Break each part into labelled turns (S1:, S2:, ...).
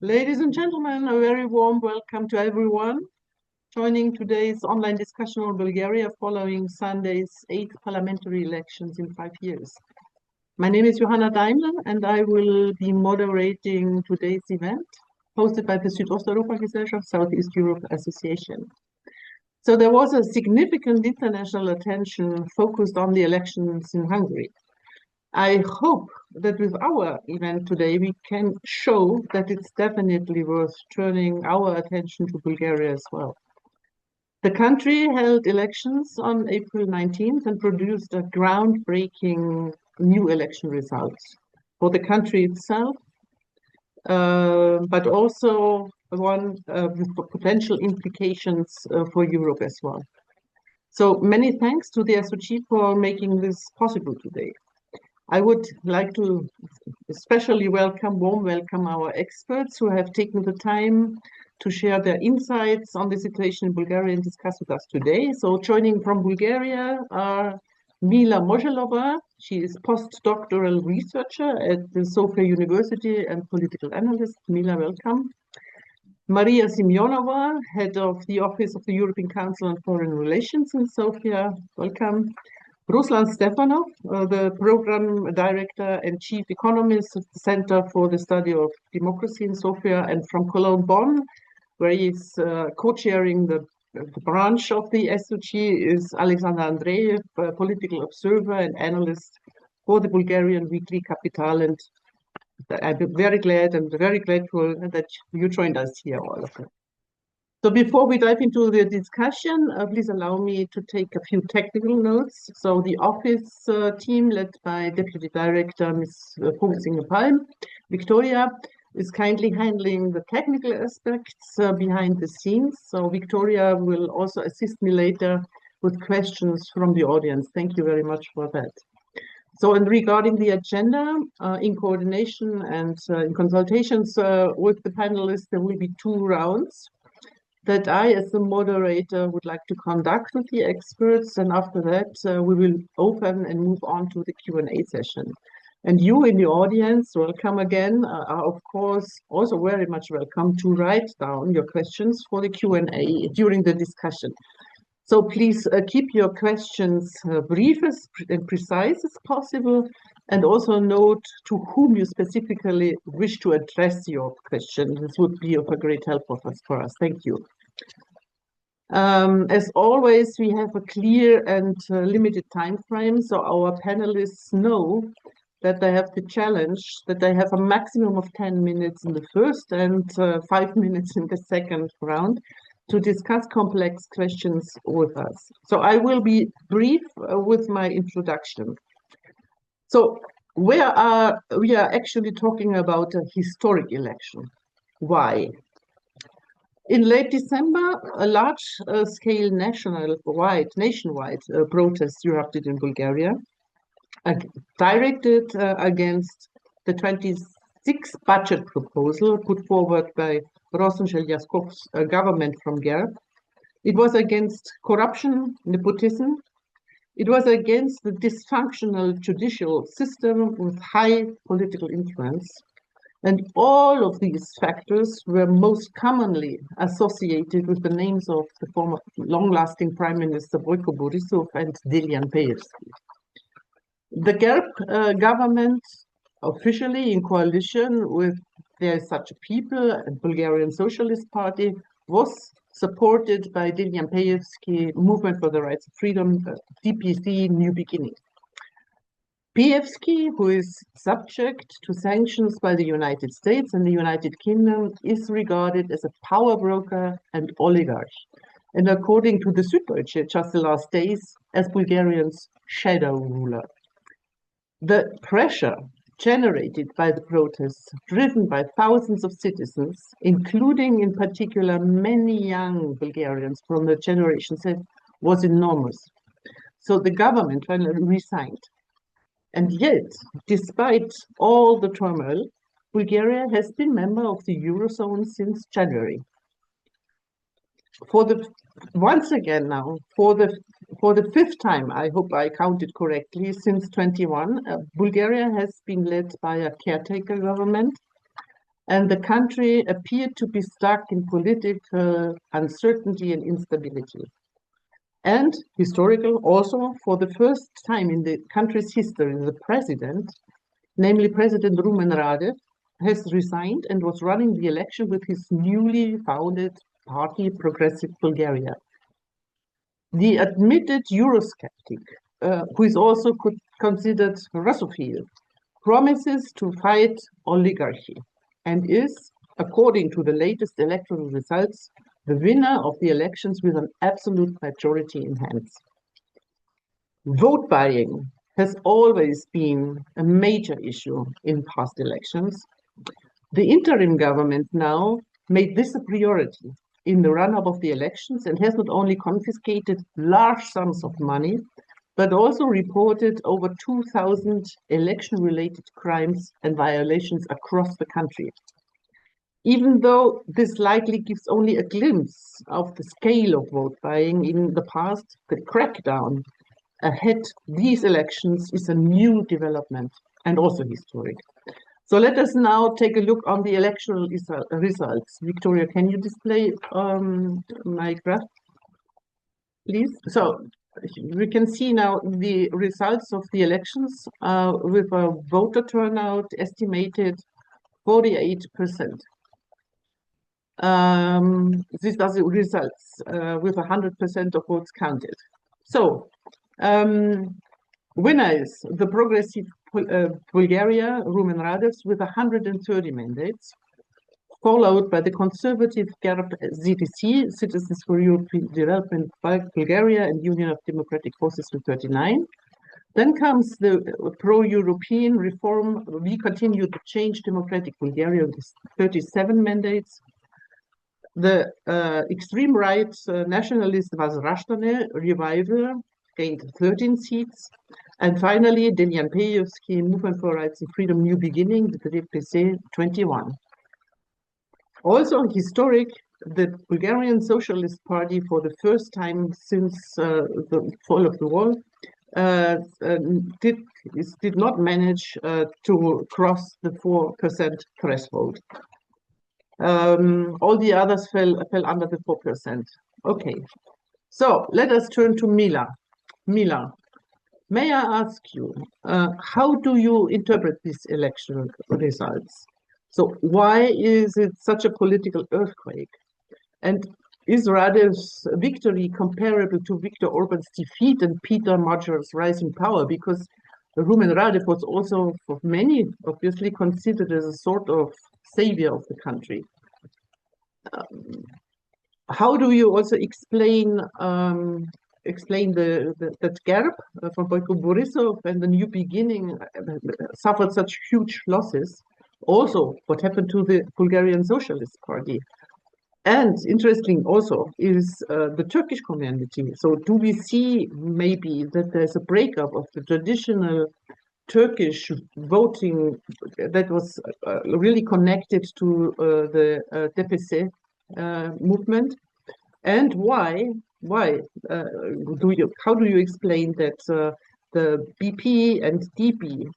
S1: Ladies and gentlemen, a very warm welcome to everyone joining today's online discussion on Bulgaria following Sunday's 8th parliamentary elections in 5 years. My name is Johanna Deimel and I will be moderating today's event hosted by the Südosteuropa-Gesellschaft Southeast Europe Association. So there was a significant international attention focused on the elections in Hungary. I hope that with our event today, we can show that it's definitely worth turning our attention to Bulgaria as well. The country held elections on April 19th and produced a groundbreaking new election results for the country itself, but also one with potential implications for Europe as well. So many thanks to the SOG for making this possible today. I would like to especially warm welcome our experts who have taken the time to share their insights on the situation in Bulgaria and discuss with us today. So joining from Bulgaria are Mila Moshelova. She is postdoctoral researcher at the Sofia University and political analyst. Mila, welcome. Maria Simeonova, head of the Office of the European Council on Foreign Relations in Sofia. Welcome. Ruslan Stefanov, the program director and chief economist at the Center for the Study of Democracy in Sofia, and from Cologne, Bonn, where he's co-chairing the branch of the SOG, is Alexander Andreev, a political observer and analyst for the Bulgarian weekly Capital. And I'm very glad and very grateful that you joined us here, all of you. So before we dive into the discussion, please allow me to take a few technical notes. So the office team led by Deputy Director Ms. Palm, Victoria, is kindly handling the technical aspects behind the scenes. So Victoria will also assist me later with questions from the audience. Thank you very much for that. So, and regarding the agenda, in coordination and in consultations with the panelists, there will be 2 rounds that I, as the moderator, would like to conduct with the experts. And after that, we will open and move on to the Q&A session. And you in the audience, welcome again, are of course also very much welcome to write down your questions for the Q&A during the discussion. So please keep your questions brief and precise as possible, and also note to whom you specifically wish to address your question. This would be of a great help for us. Thank you. As always, we have a clear and limited time frame, so our panelists know that they have the challenge that they have a maximum of 10 minutes in the first and 5 minutes in the second round to discuss complex questions with us. So I will be brief with my introduction. So we are actually talking about a historic election. Why? In late December, a large-scale nationwide protest erupted in Bulgaria, directed against the 26th budget proposal put forward by Rosen Zhelyaskov's government from GERB. It was against corruption, nepotism. It was against the dysfunctional judicial system with high political influence. And all of these factors were most commonly associated with the names of the former long-lasting Prime Minister Boyko Borisov and Delian Peevski. The GERB government, officially in coalition with There is Such a People and Bulgarian Socialist Party, was supported by Delian Peevski Movement for the Rights of Freedom, DPC New Beginning. Peevski, who is subject to sanctions by the United States and the United Kingdom, is regarded as a power broker and oligarch, and according to the Süddeutsche just the last days, as Bulgarians' shadow ruler. The pressure generated by the protests, driven by thousands of citizens, including in particular many young Bulgarians from the Generation Z, was enormous. So the government finally resigned. And yet, despite all the turmoil, Bulgaria has been member of the Eurozone since January. Once again now, for the 5th time, I hope I counted correctly, since 21, Bulgaria has been led by a caretaker government and the country appeared to be stuck in political uncertainty and instability. And historical, also for the first time in the country's history, the president, namely President Rumen Radev, has resigned and was running the election with his newly founded party, Progressive Bulgaria. The admitted Eurosceptic, who is also considered Russophile, promises to fight oligarchy and is, according to the latest electoral results, the winner of the elections with an absolute majority in hands. Vote buying has always been a major issue in past elections. The interim government now made this a priority in the run-up of the elections and has not only confiscated large sums of money, but also reported over 2,000 election-related crimes and violations across the country. Even though this likely gives only a glimpse of the scale of vote buying in the past, the crackdown ahead these elections is a new development and also historic. So let us now take a look on the electoral results. Victoria, can you display my graph, please? So we can see now the results of the elections with a voter turnout estimated 48%. These are the results with 100% of votes counted. So winner is the Progressive Bulgaria, Rumen Radev, with 130 mandates, followed by the conservative GERB ZDC, Citizens for European Development, Bulgaria, and Union of Democratic Forces with 39. Then comes the pro-European reform. We continue to change Democratic Bulgaria with 37 mandates. The extreme right nationalist Vazrashtane Revival gained 13 seats. And finally, Delian Peyevsky Movement for Rights and Freedom New Beginning, the DPC, 21. Also historic, the Bulgarian Socialist Party, for the first time since the fall of the wall, did not manage to cross the 4% threshold. All the others fell under the 4%. Okay, so let us turn to Mila. Mila, may I ask you, how do you interpret these election results? So why is it such a political earthquake? And is Radev's victory comparable to Viktor Orban's defeat and Peter Major's rise in power? Because Rumen Radev was also, for many, obviously considered as a sort of savior of the country. How do you also explain that GERB from Boyko Borisov and the New Beginning suffered such huge losses? Also, what happened to the Bulgarian Socialist Party? And interesting also is the Turkish community. So do we see maybe that there's a breakup of the traditional Turkish voting that was really connected to the DPC movement? And how do you explain that the BP and DP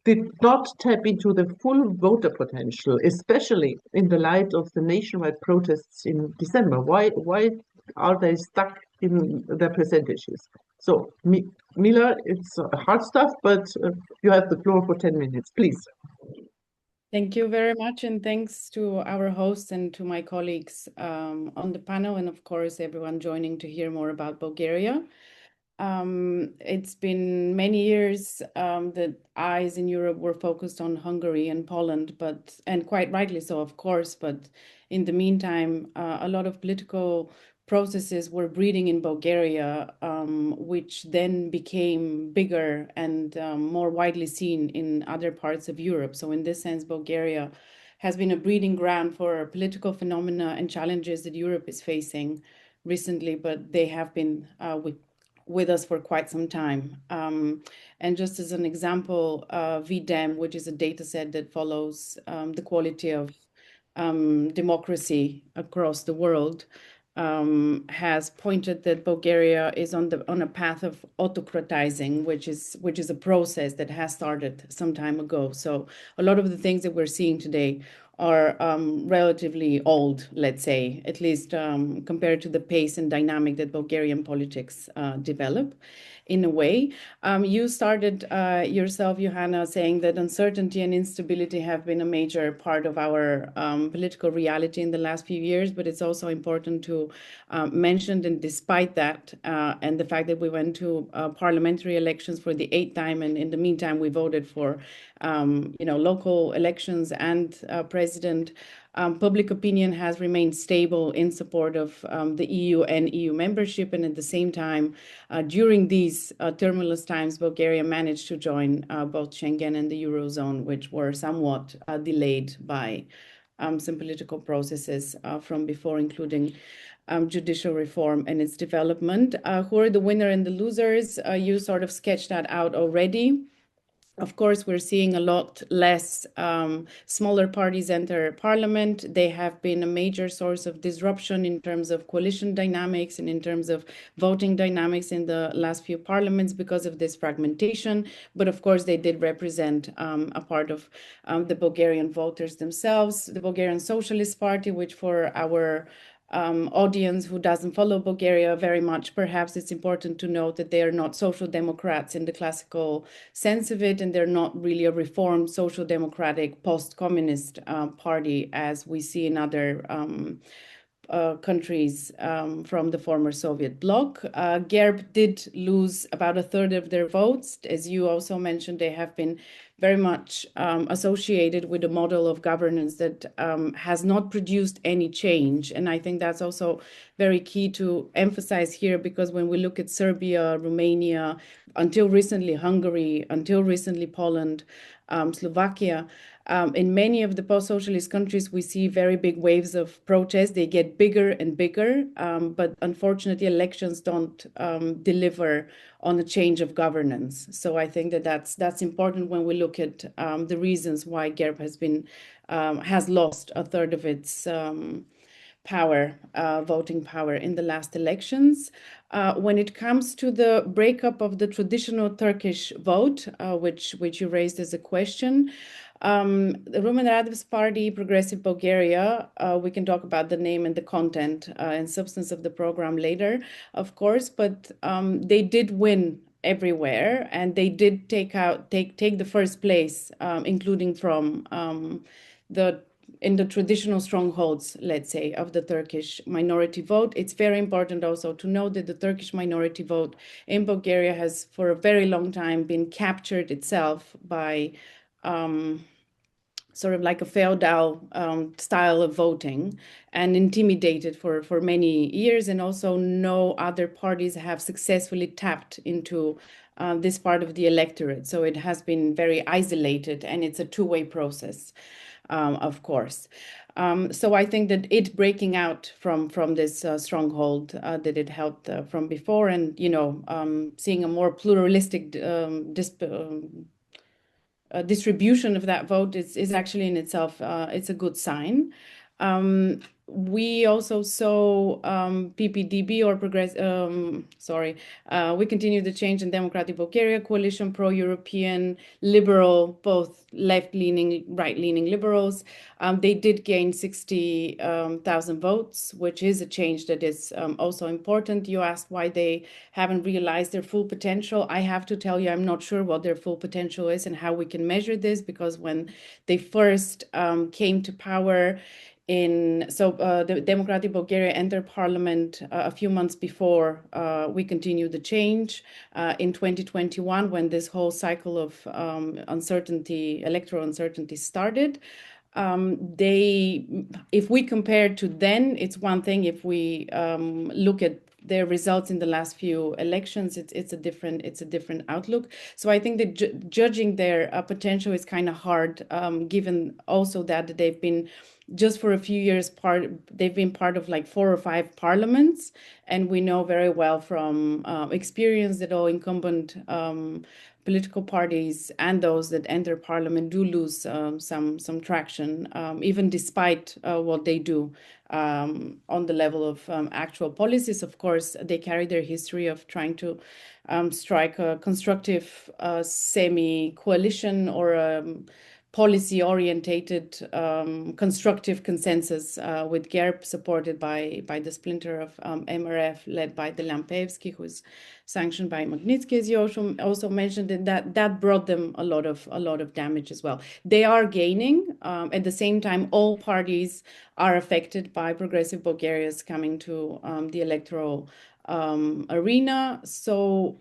S1: did not tap into the full voter potential, especially in the light of the nationwide protests in December? Why are they stuck in their percentages? So, Mila, it's hard stuff, but you have the floor for 10 minutes, please.
S2: Thank you very much, and thanks to our hosts and to my colleagues on the panel, and of course everyone joining to hear more about Bulgaria. It's been many years that eyes in Europe were focused on Hungary and Poland, and quite rightly so, of course, but in the meantime, a lot of political processes were breeding in Bulgaria, which then became bigger and more widely seen in other parts of Europe. So in this sense, Bulgaria has been a breeding ground for political phenomena and challenges that Europe is facing recently, but they have been with us for quite some time. And just as an example, VDEM, which is a data set that follows the quality of democracy across the world, has pointed that Bulgaria is on a path of autocratizing, which is a process that has started some time ago. So a lot of the things that we're seeing today are relatively old, let's say, at least compared to the pace and dynamic that Bulgarian politics develop. In a way, you started yourself, Johanna, saying that uncertainty and instability have been a major part of our political reality in the last few years, but it's also important to mention that despite that, and the fact that we went to parliamentary elections for the 8th time, and in the meantime we voted for local elections and president, public opinion has remained stable in support of the EU and EU membership. And at the same time, during these tumultuous times, Bulgaria managed to join both Schengen and the Eurozone, which were somewhat delayed by some political processes from before, including judicial reform and its development. Who are the winner and the losers? You sort of sketched that out already. Of course, we're seeing a lot less smaller parties enter parliament. They have been a major source of disruption in terms of coalition dynamics and in terms of voting dynamics in the last few parliaments because of this fragmentation. But of course, they did represent a part of the Bulgarian voters themselves. The Bulgarian Socialist Party, which for our audience who doesn't follow Bulgaria very much, perhaps it's important to note that they are not social democrats in the classical sense of it, and they're not really a reformed social democratic post-communist party as we see in other countries from the former Soviet bloc. GERB did lose about a third of their votes. As you also mentioned, they have been very much associated with a model of governance that has not produced any change. And I think that's also very key to emphasize here, because when we look at Serbia, Romania, until recently Hungary, until recently Poland, Slovakia, in many of the post-socialist countries, we see very big waves of protest. They get bigger and bigger, but unfortunately, elections don't deliver on a change of governance. So I think that that's important when we look at the reasons why GERB has lost a third of its voting power in the last elections. When it comes to the breakup of the traditional Turkish vote, which you raised as a question, the Rumen Radev's party, Progressive Bulgaria, we can talk about the name and the content and substance of the program later, of course, but they did win everywhere, and they did take the first place, including from in the traditional strongholds, let's say, of the Turkish minority vote. It's very important also to know that the Turkish minority vote in Bulgaria has for a very long time been captured itself by sort of like a feudal style of voting and intimidated for many years. And also no other parties have successfully tapped into this part of the electorate. So it has been very isolated, and it's a two-way process, of course. So I think that it breaking out from this stronghold that it held from before, and seeing a more pluralistic distribution of that vote is actually in itself it's a good sign. We also saw PPDB or we continue the Change in Democratic Bulgaria coalition, pro-European, liberal, both left-leaning, right-leaning liberals. They did gain 60,000 votes, which is a change that is also important. You asked why they haven't realized their full potential. I have to tell you, I'm not sure what their full potential is and how we can measure this, because when they first came to power, the Democratic Bulgaria entered parliament a few months before we continued the change in 2021, when this whole cycle of electoral uncertainty started. If we compare to then, it's one thing. If we look at their results in the last few elections, it's a different outlook. So I think that judging their potential is kind of hard, given also that they've been just for a few years they've been part of like 4 or 5 parliaments, and we know very well from experience that all incumbent political parties and those that enter parliament do lose some traction, even despite what they do on the level of actual policies. Of course, they carry their history of trying to strike a constructive semi-coalition or policy-orientated constructive consensus with GERB, supported by the splinter of MRF led by the Lampevsky, who is sanctioned by Magnitsky, as you also mentioned, and that brought them a lot of damage as well. They are gaining. At the same time, all parties are affected by progressive Bulgarians coming to the electoral arena. So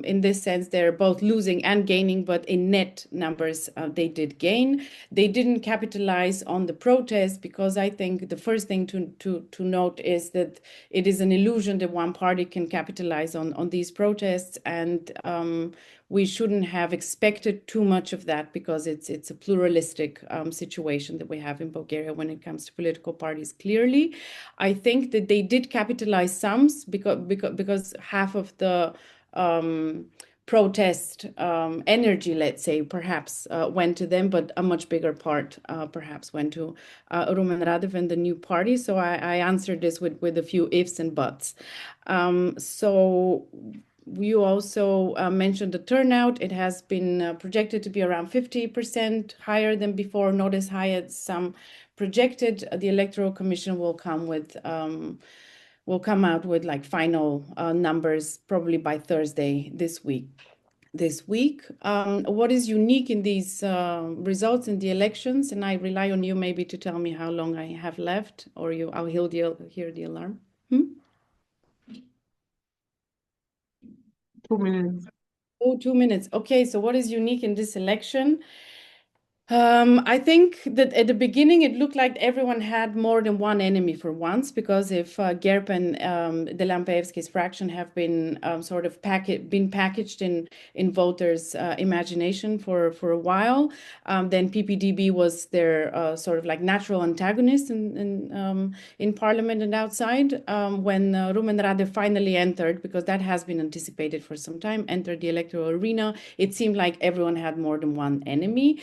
S2: in this sense, they're both losing and gaining, but in net numbers, they did gain. They didn't capitalize on the protest, because I think the first thing to note is that it is an illusion that one party can capitalize on these protests, and we shouldn't have expected too much of that, because it's a pluralistic situation that we have in Bulgaria when it comes to political parties. Clearly, I think that they did capitalize some, because half of the protest energy, let's say, perhaps went to them, but a much bigger part perhaps went to Rumen Radev and the new party. So I answered this with a few ifs and buts. So you also mentioned the turnout. It has been projected to be around 50% higher than before, not as high as some projected. The Electoral Commission will come out with like final numbers probably by Thursday this week. What is unique in these results in the elections, and I rely on you maybe to tell me how long I have left, or I'll hear the alarm.
S1: 2 minutes.
S2: Oh, 2 minutes. Okay, so what is unique in this election? I think that at the beginning it looked like everyone had more than one enemy for once, because if GERB and the Lampevsky's fraction have been sort of packaged in voters' imagination for a while, then PPDB was their sort of like natural antagonist in parliament and outside. When Rumen Radev finally entered, because that has been anticipated for some time, entered the electoral arena, it seemed like everyone had more than one enemy.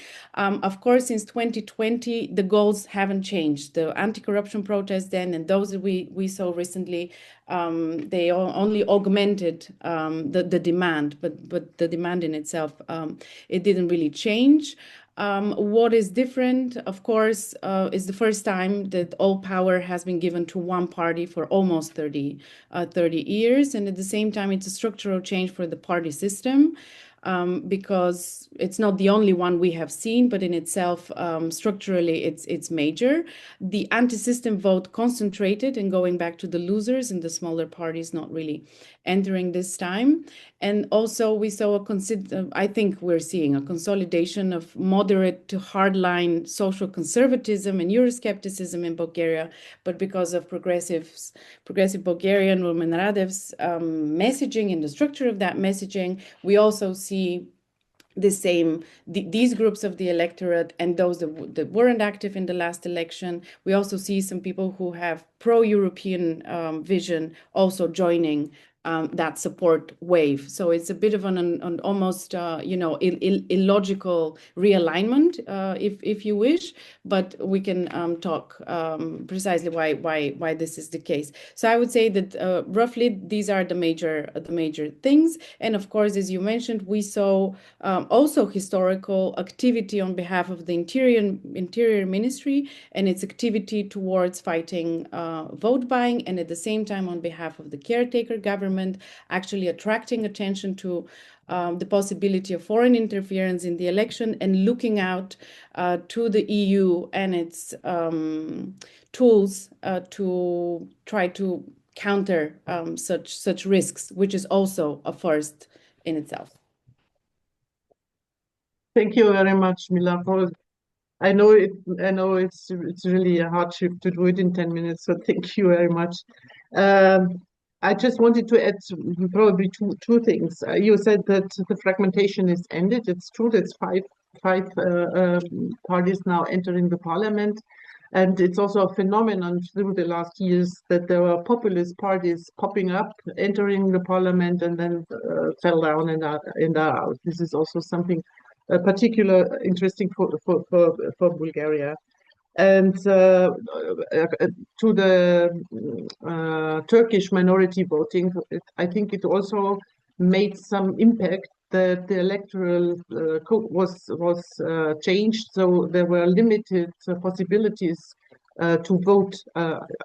S2: Of course, since 2020, the goals haven't changed. The anti-corruption protests then and those that we saw recently, they only augmented the demand, but the demand in itself, it didn't really change. What is different, of course, is the first time that all power has been given to one party for almost 30 years. And at the same time, it's a structural change for the party system. Because it's not the only one we have seen, but in itself, structurally, it's major. The anti-system vote concentrated and going back to the losers, and the smaller parties not really entering this time. And also we saw I think we're seeing a consolidation of moderate to hardline social conservatism and Euroscepticism in Bulgaria, but because of progressive Bulgarian, Rumen Radev's messaging and the structure of that messaging, we also see these groups of the electorate and those that weren't active in the last election. We also see some people who have pro-European vision also joining that support wave. So it's a bit of an almost illogical realignment, if you wish, but we can talk precisely why this is the case. So I would say that roughly these are the major things. And of course, as you mentioned, we saw also historical activity on behalf of the Interior Ministry and its activity towards fighting vote buying, and at the same time on behalf of the caretaker government, actually attracting attention to the possibility of foreign interference in the election and looking out to the EU and its tools to try to counter such risks, which is also a first in itself.
S1: Thank you very much, Mila. I know it's really a hardship to do it in 10 minutes, so thank you very much. I just wanted to add probably two things. You said that the fragmentation is ended. It's true. That's five parties now entering the parliament. And it's also a phenomenon through the last years that there were populist parties popping up, entering the parliament, and then fell down and are out. This is also something particular interesting for Bulgaria. And to the Turkish minority voting, I think it also made some impact that the electoral code was changed, so there were limited possibilities to vote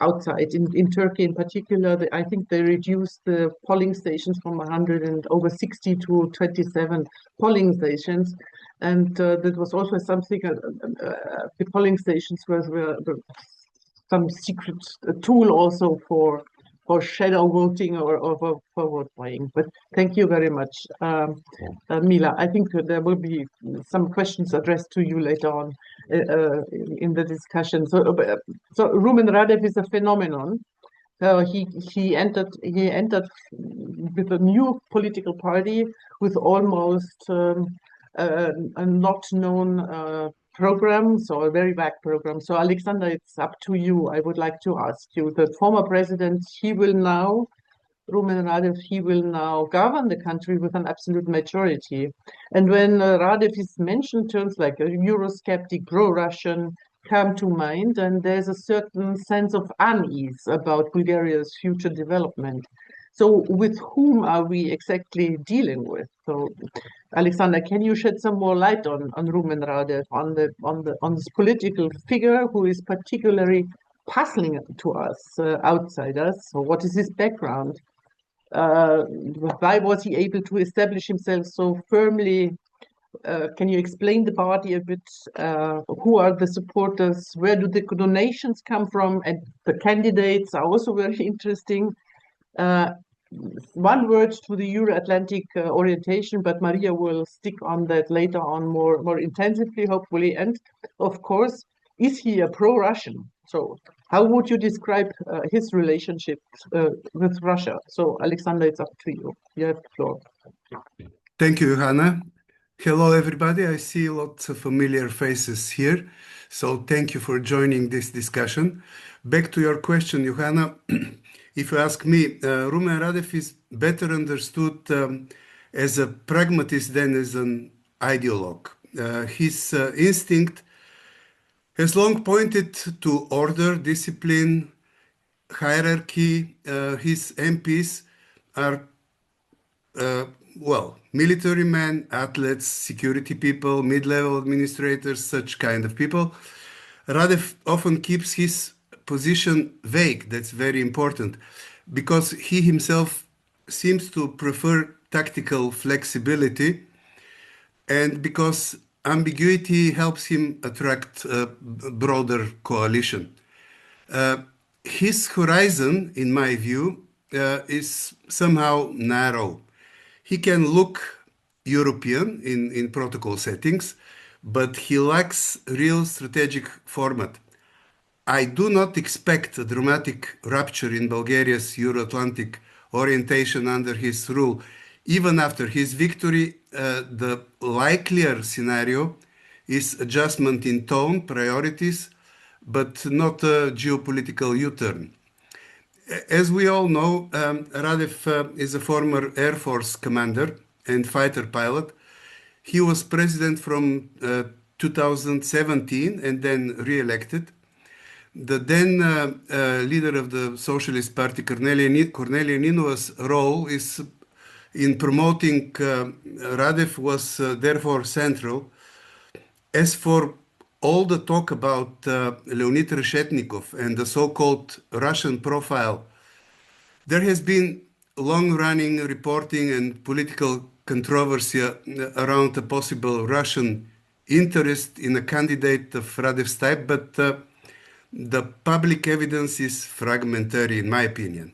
S1: outside. In Turkey, in particular, I think they reduced the polling stations from 100 and over 60 to 27 polling stations. And that was also something, the polling stations were some secret tool also for shadow voting or for vote buying. But thank you very much, Mila. I think there will be some questions addressed to you later on in the discussion. So Rumen Radev is a phenomenon. He entered with a new political party with almost a not known program, so a very vague program. So Alexander, it's up to you. I would like to ask you, the former president, Rumen Radev, he will now govern the country with an absolute majority. And when Radev is mentioned, terms like a Eurosceptic, pro-Russian come to mind, and there's a certain sense of unease about Bulgaria's future development. So with whom are we exactly dealing with? So Alexander, can you shed some more light on Rumen Radev, on this political figure who is particularly puzzling to us outsiders? So what is his background? Why was he able to establish himself so firmly? Can you explain the party a bit? Who are the supporters? Where do the donations come from? And the candidates are also very interesting. One word to the Euro-Atlantic orientation, but Maria will stick on that later on more intensively, hopefully. And of course, is he a pro-Russian? So how would you describe his relationship with Russia? So Alexander, it's up to you. You have the floor.
S3: Thank you, Johanna. Hello, everybody. I see lots of familiar faces here. So thank you for joining this discussion. Back to your question, Johanna. If you ask me, Rumen Radev is better understood as a pragmatist than as an ideologue. His instinct has long pointed to order, discipline, hierarchy. His MPs are, military men, athletes, security people, mid-level administrators, such kind of people. Radev often keeps his position vague. That's very important, because he himself seems to prefer tactical flexibility, and because ambiguity helps him attract a broader coalition. His horizon, in my view, is somehow narrow. He can look European in protocol settings, but he lacks real strategic format. I do not expect a dramatic rupture in Bulgaria's Euro-Atlantic orientation under his rule. Even after his victory, the likelier scenario is adjustment in tone, priorities, but not a geopolitical U-turn. As we all know, Radev is a former Air Force commander and fighter pilot. He was president from 2017 and then re-elected. The then leader of the Socialist Party, Cornelia Ninova's role is in promoting Radev was therefore central. As for all the talk about Leonid Reshetnikov and the so-called Russian profile, there has been long-running reporting and political controversy around a possible Russian interest in a candidate of Radev's type, but the public evidence is fragmentary, in my opinion.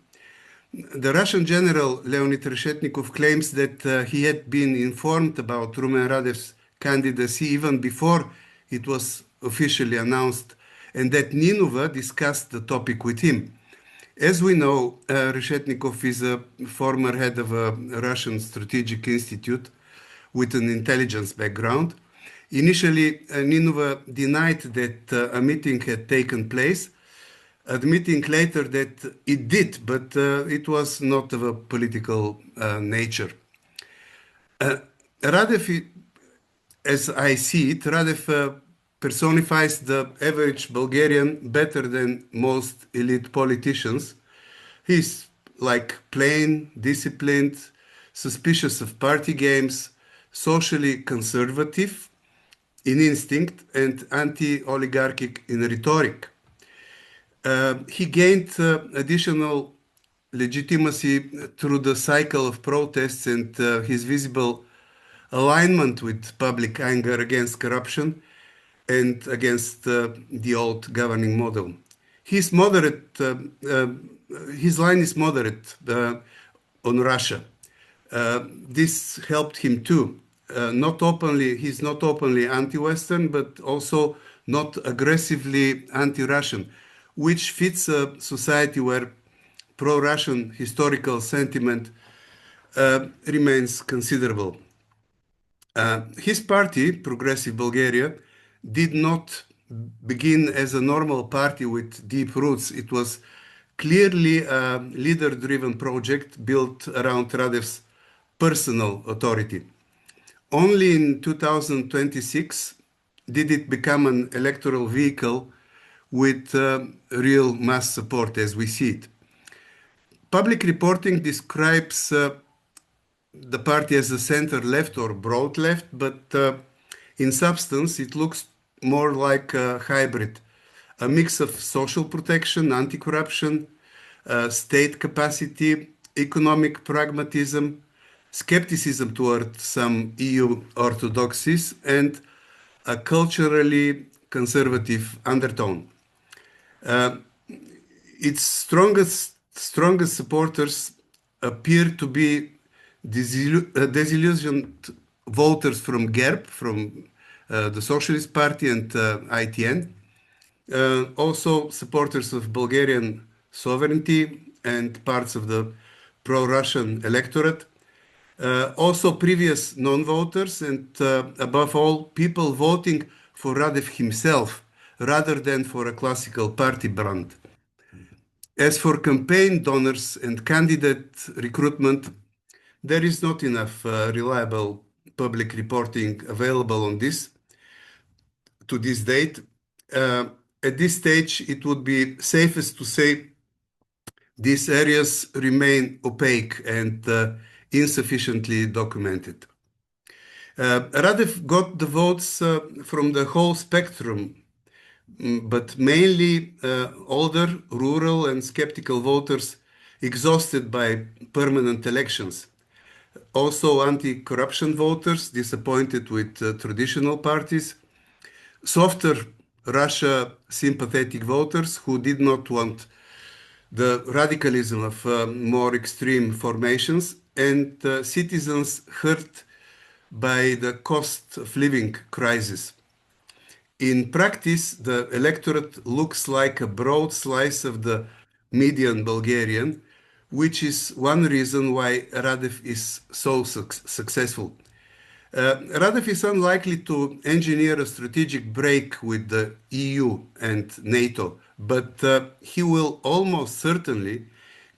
S3: The Russian general Leonid Reshetnikov claims that he had been informed about Rumen Radev's candidacy even before it was officially announced, and that Ninova discussed the topic with him. As we know, Reshetnikov is a former head of a Russian strategic institute with an intelligence background. Initially, Ninova denied that a meeting had taken place, admitting later that it did, but it was not of a political nature. Radev, as I see it, Radev personifies the average Bulgarian better than most elite politicians. He's like plain, disciplined, suspicious of party games, socially conservative in instinct, and anti-oligarchic in rhetoric. He gained additional legitimacy through the cycle of protests and his visible alignment with public anger against corruption and against the old governing model. He's moderate. His line is moderate on Russia. This helped him too. He's not openly anti-Western, but also not aggressively anti-Russian, which fits a society where pro-Russian historical sentiment remains considerable. His party, Progressive Bulgaria, did not begin as a normal party with deep roots. It was clearly a leader-driven project built around Radev's personal authority. Only in 2026 did it become an electoral vehicle with real mass support as we see it. Public reporting describes the party as a center-left or broad-left, but in substance it looks more like a hybrid, a mix of social protection, anti-corruption, state capacity, economic pragmatism, skepticism toward some EU orthodoxies, and a culturally conservative undertone. Its strongest supporters appear to be disillusioned voters from GERB, from the Socialist Party and ITN, also supporters of Bulgarian sovereignty and parts of the pro-Russian electorate, also previous non-voters, and above all, people voting for Radev himself rather than for a classical party brand. As for campaign donors and candidate recruitment, there is not enough reliable public reporting available on this to this date. At this stage, it would be safest to say these areas remain opaque and insufficiently documented. Radev got the votes from the whole spectrum, but mainly older, rural, and skeptical voters exhausted by permanent elections. Also, anti-corruption voters disappointed with traditional parties, softer Russia sympathetic voters who did not want the radicalism of more extreme formations, and citizens hurt by the cost of living crisis. In practice, the electorate looks like a broad slice of the median Bulgarian, which is one reason why Radev is so successful. Radev is unlikely to engineer a strategic break with the EU and NATO, but he will almost certainly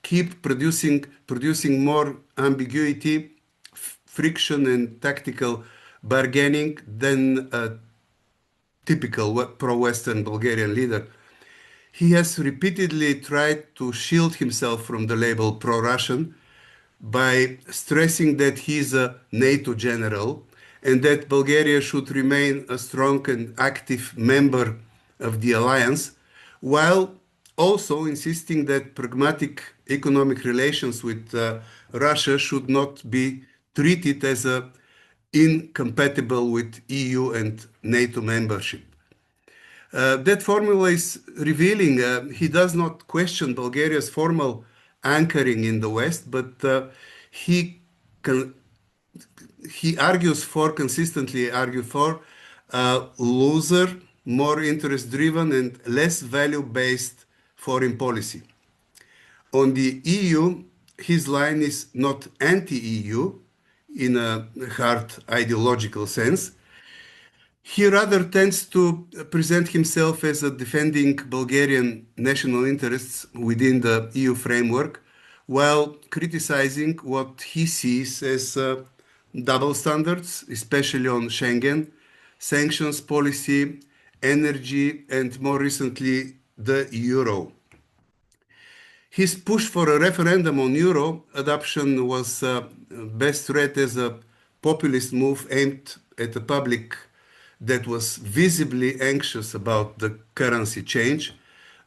S3: keep producing more ambiguity, friction, and tactical bargaining than a typical pro-Western Bulgarian leader. He has repeatedly tried to shield himself from the label pro-Russian by stressing that he is a NATO general and that Bulgaria should remain a strong and active member of the alliance, while also insisting that pragmatic economic relations with Russia should not be treated as incompatible with EU and NATO membership. That formula is revealing. He does not question Bulgaria's formal anchoring in the West, but he consistently argues for a looser, more interest-driven, and less value-based foreign policy. On the EU, his line is not anti-EU in a hard ideological sense. He rather tends to present himself as a defending Bulgarian national interests within the EU framework, while criticizing what he sees as double standards, especially on Schengen, sanctions policy, energy, and more recently, the euro. His push for a referendum on euro adoption was best read as a populist move aimed at a public that was visibly anxious about the currency change,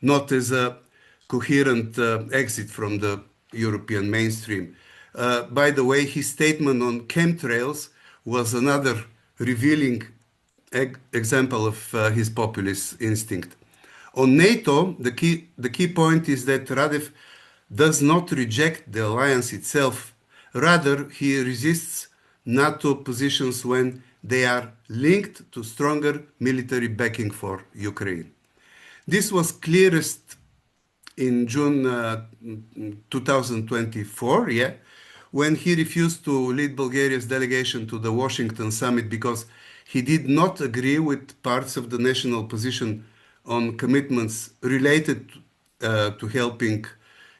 S3: not as a coherent exit from the European mainstream. By the way, his statement on chemtrails was another revealing example of his populist instinct. On NATO, the key point is that Radev does not reject the alliance itself. Rather, he resists NATO positions when they are linked to stronger military backing for Ukraine. This was clearest in June 2024, when he refused to lead Bulgaria's delegation to the Washington summit because he did not agree with parts of the national position on commitments related to helping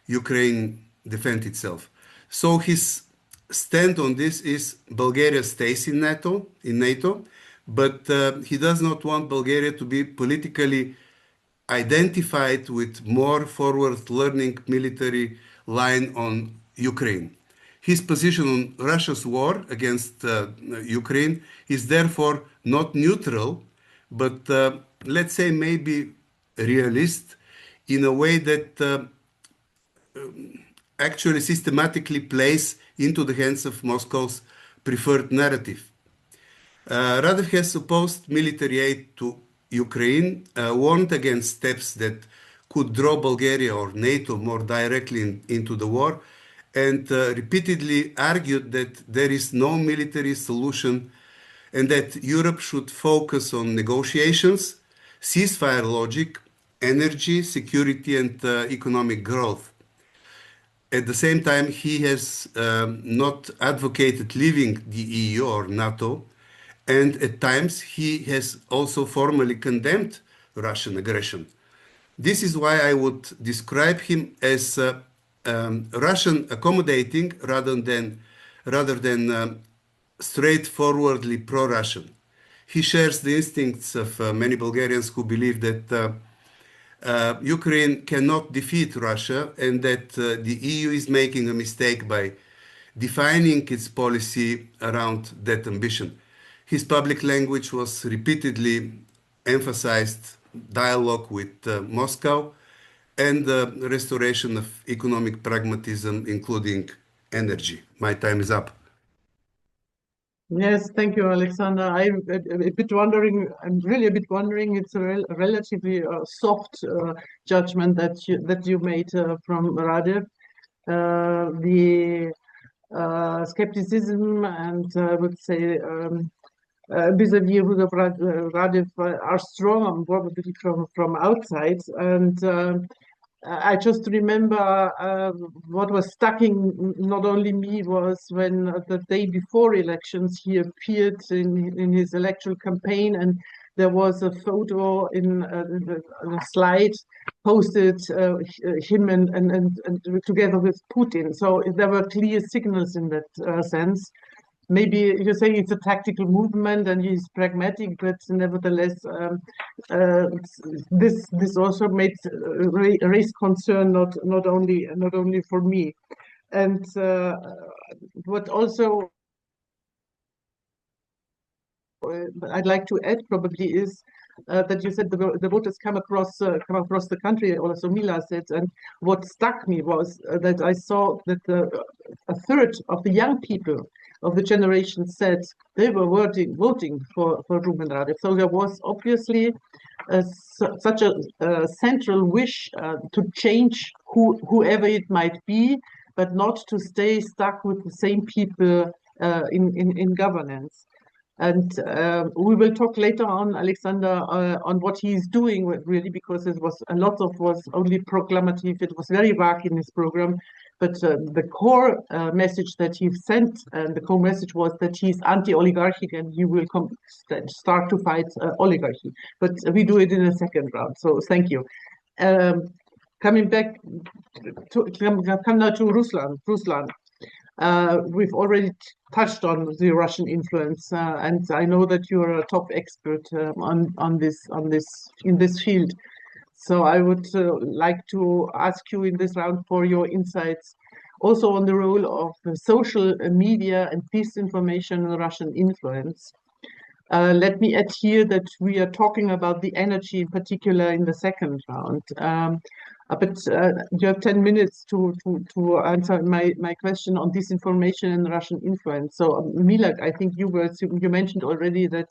S3: Ukraine defend itself. So his stand on this is Bulgaria stays in NATO, but he does not want Bulgaria to be politically identified with more forward-leaning military line on Ukraine. His position on Russia's war against Ukraine is therefore not neutral, but let's say maybe realist in a way that actually systematically plays into the hands of Moscow's preferred narrative. Radev has opposed military aid to Ukraine, warned against steps that could draw Bulgaria or NATO more directly into the war, and repeatedly argued that there is no military solution and that Europe should focus on negotiations, ceasefire logic, energy, security, and economic growth. At the same time, he has not advocated leaving the EU or NATO, and at times he has also formally condemned Russian aggression. This is why I would describe him as Russian accommodating rather than straightforwardly pro-Russian. He shares the instincts of many Bulgarians who believe that Ukraine cannot defeat Russia and that the EU is making a mistake by defining its policy around that ambition. His public language was repeatedly emphasized dialogue with Moscow and the restoration of economic pragmatism, including energy. My time is up.
S1: Yes, thank you, Alexander. I'm a bit wondering. I'm really a bit wondering. It's a relatively soft judgment that you made from Radev. The skepticism and I would say vis-a-vis of Radev are strong, probably from outside. And I just remember what was sticking not only me was when the day before elections he appeared in his electoral campaign, and there was a photo in a slide posted him and together with Putin. So there were clear signals in that sense. Maybe you're saying it's a tactical movement and he's pragmatic, but nevertheless, this also made raise concern not only for me, and what also I'd like to add probably is that you said the voters come across the country. Also, Mila said, and what struck me was that I saw that a third of the young people of the generation said they were voting for Ruben Radev. So there was obviously such a central wish to change whoever it might be, but not to stay stuck with the same people in governance. And we will talk later on, Alexander, on what he's doing really, because it was a lot of was only proclamative. It was very vague in his program. But the core message that he sent, and the core message was that he's anti-oligarchic and he will start to fight oligarchy. But we do it in a second round. So thank you. Coming back come now to Ruslan. Ruslan, we've already touched on the Russian influence, and I know that you're a top expert on this in this field. So I would like to ask you in this round for your insights, also on the role of the social media and disinformation and Russian influence. Let me add here that we are talking about the energy in particular in the second round. But you have 10 minutes to answer my question on disinformation and Russian influence. So Mila, I think you mentioned already that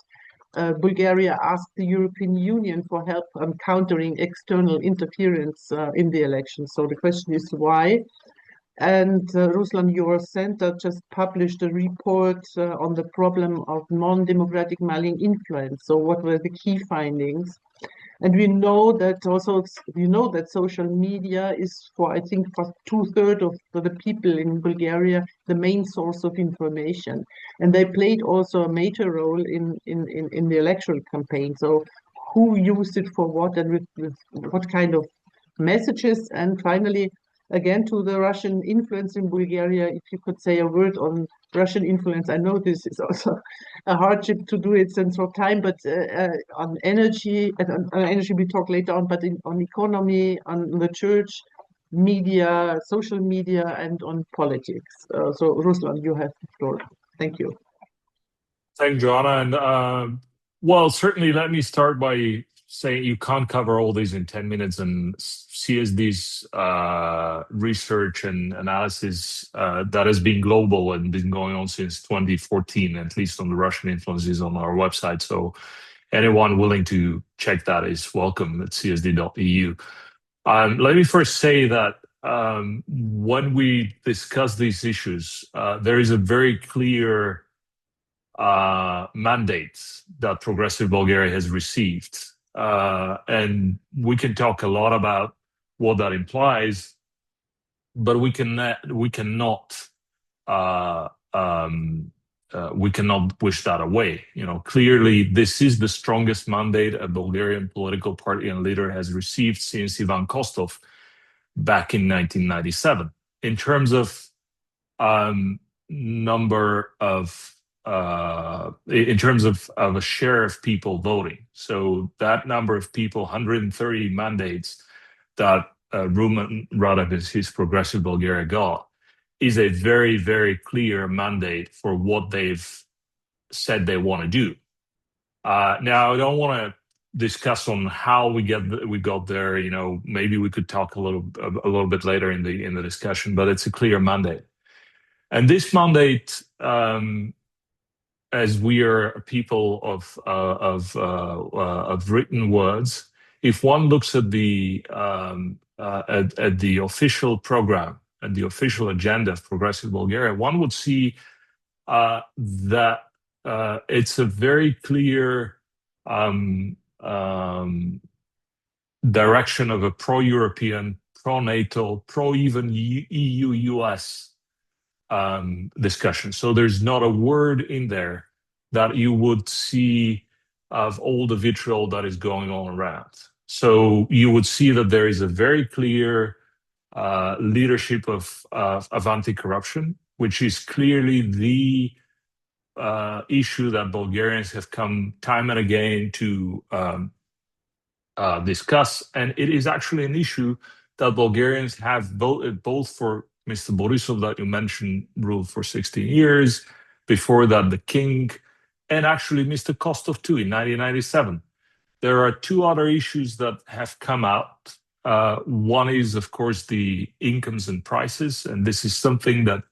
S1: Bulgaria asked the European Union for help countering external interference in the elections. So the question is why? And Ruslan, your center just published a report on the problem of non-democratic malign influence. So what were the key findings? And we know that social media is I think for 2/3 of the people in Bulgaria, the main source of information. And they played also a major role in the electoral campaign. So who used it for what and with what kind of messages? And finally, again, to the Russian influence in Bulgaria, if you could say a word on Russian influence. I know this is also a hardship to do it since for time, but on energy, and on energy we talk later on, but on economy, on the church, media, social media, and on politics. So Ruslan, you have the floor. Thank you.
S4: Thank you, Johanna. And well, certainly let me start by saying you can't cover all these in 10 minutes, and CSD's research and analysis that has been global and been going on since 2014, at least on the Russian influences on our website. So anyone willing to check that is welcome at csd.eu. Let me first say that when we discuss these issues, there is a very clear mandate that Progressive Bulgaria has received. And we can talk a lot about what that implies, but we cannot wish that away. Clearly, this is the strongest mandate a Bulgarian political party and leader has received since Ivan Kostov back in 1997. In terms of in terms of a share of people voting. So that number of people, 130 mandates that Rumen Radev, his Progressive Bulgaria got, is a very, very clear mandate for what they've said they want to do. Now, I don't want to discuss on how we got there. Maybe we could talk a little bit later in the discussion, but it's a clear mandate. And this mandate, as we are a people of written words, if one looks at the official program and the official agenda of Progressive Bulgaria, one would see that it's a very clear direction of a pro-European, pro-NATO, pro-even EU-US discussion. So there's not a word in there that you would see of all the vitriol that is going on around. So you would see that there is a very clear leadership of anti-corruption, which is clearly the issue that Bulgarians have come time and again to discuss. And it is actually an issue that Bulgarians have voted both for Mr. Borisov, that you mentioned, ruled for 16 years. Before that, the king, and actually Mr. Kostov too in 1997. There are two other issues that have come out. One is, of course, the incomes and prices, and this is something that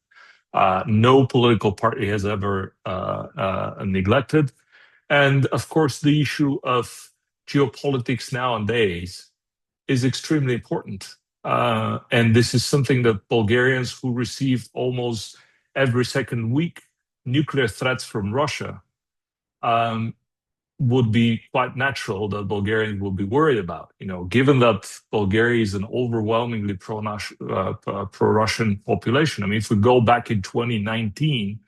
S4: no political party has ever neglected. And of course, the issue of geopolitics nowadays is extremely important. And this is something that Bulgarians who received almost every second week nuclear threats from Russia would be quite natural that Bulgarians will be worried about. Given that Bulgaria is an overwhelmingly pro-Russian population. I mean, if we go back in 2019,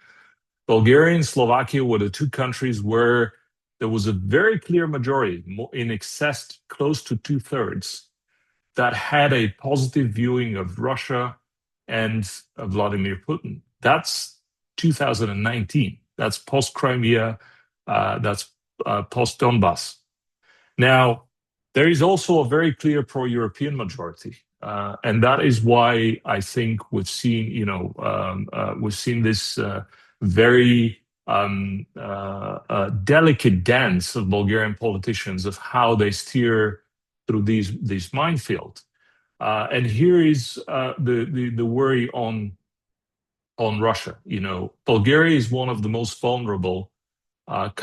S4: Bulgaria and Slovakia were the two countries where there was a very clear majority, in excess, close to 2/3, that had a positive viewing of Russia and Vladimir Putin. That's 2019. That's post-Crimea. That's post-Donbass. Now, there is also a very clear pro-European majority, and that is why I think we've seen this very delicate dance of Bulgarian politicians of how they steer through these minefield. And here is the worry on Russia. Bulgaria is one of the most vulnerable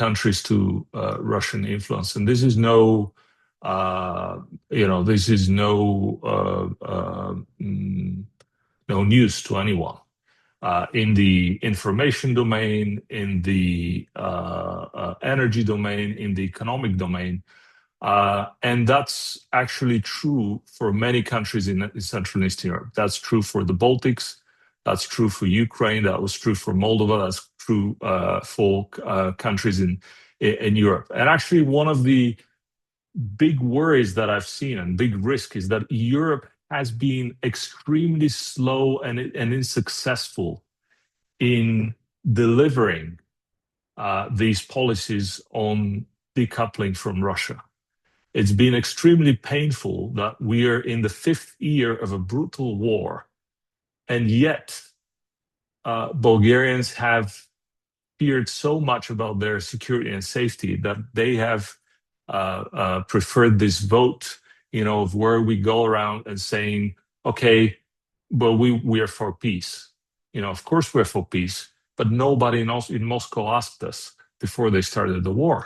S4: countries to Russian influence, and this is no news to anyone. In the information domain, in the energy domain, in the economic domain. And that's actually true for many countries in Central and Eastern Europe. That's true for the Baltics. That's true for Ukraine. That was true for Moldova. That's true for countries in Europe. And actually, one of the big worries that I've seen and big risk is that Europe has been extremely slow and unsuccessful in delivering these policies on decoupling from Russia. It's been extremely painful that we are in the 5th year of a brutal war, and yet Bulgarians have feared so much about their security and safety that they have preferred this vote, of where we go around and saying, okay, but we are for peace. Of course we're for peace, but nobody in Moscow asked us before they started the war.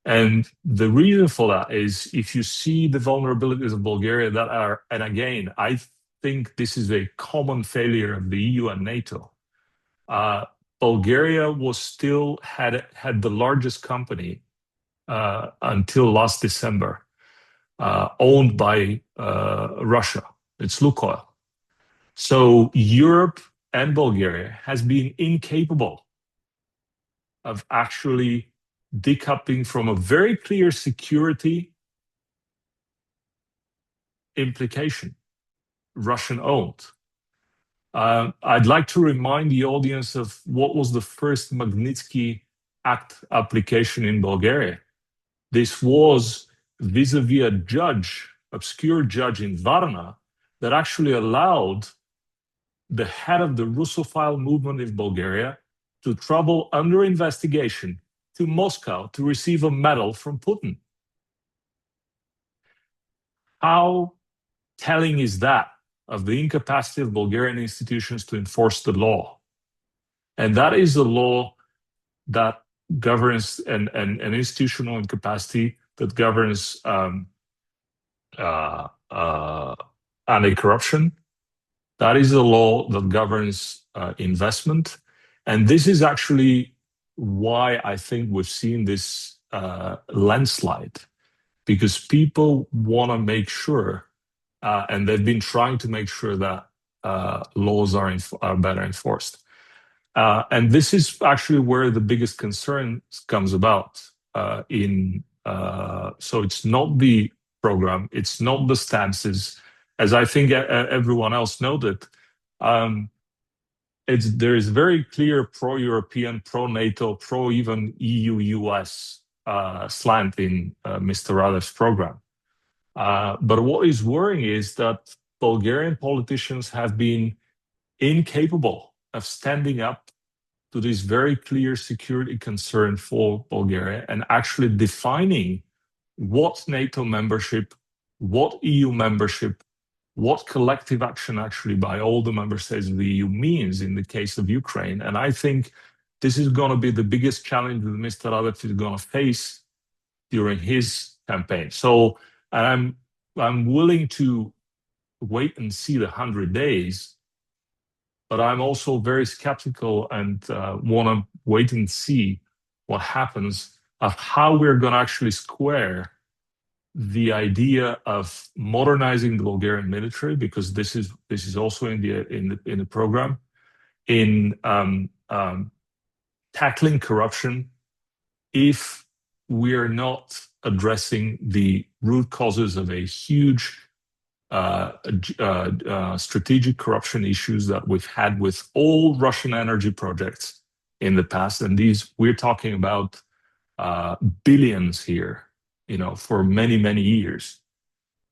S4: And the reason for that is if you see the vulnerabilities of Bulgaria that are, and again, I think this is a common failure of the EU and NATO. Bulgaria had the largest company until last December, owned by Russia. It's Lukoil. So Europe and Bulgaria has been incapable of actually decoupling from a very clear security implication, Russian-owned. I'd like to remind the audience of what was the first Magnitsky Act application in Bulgaria. This was vis-a-vis a obscure judge in Varna, that actually allowed the head of the Russophile movement in Bulgaria to travel under investigation to Moscow to receive a medal from Putin. How telling is that of the incapacity of Bulgarian institutions to enforce the law? And that is the law that governs an institutional incapacity that governs anti-corruption. That is the law that governs investment. And this is actually why I think we've seen this landslide, because people want to make sure, and they've been trying to make sure that laws are better enforced. And this is actually where the biggest concern comes about. So it's not the program, it's not the stances, as I think everyone else noted. There is very clear pro-European, pro-NATO, pro-even EU-US slant in Mr. Radev's program. But what is worrying is that Bulgarian politicians have been incapable of standing up to this very clear security concern for Bulgaria and actually defining what NATO membership, what EU membership, what collective action actually by all the member states of the EU means in the case of Ukraine. And I think this is going to be the biggest challenge that Mr. Radev is going to face during his campaign. So I'm willing to wait and see the 100 days, but I'm also very skeptical and want to wait and see what happens of how we're going to actually square the idea of modernizing the Bulgarian military, because this is also in the program, in tackling corruption, if we're not addressing the root causes of a huge strategic corruption issues that we've had with all Russian energy projects in the past. And these, we're talking about billions here, for many, many years.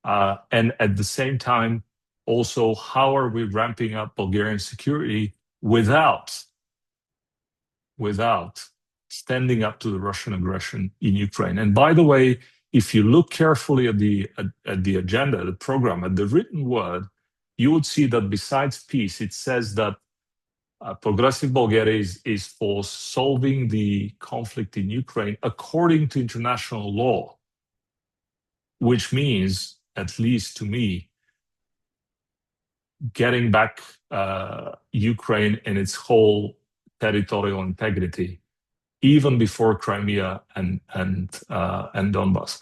S4: And at the same time, also, how are we ramping up Bulgarian security without standing up to the Russian aggression in Ukraine? And by the way, if you look carefully at the agenda, the program, at the written word, you would see that besides peace, it says that Progressive Bulgaria is for solving the conflict in Ukraine according to international law, which means, at least to me, getting back Ukraine in its whole territorial integrity, even before Crimea and Donbass.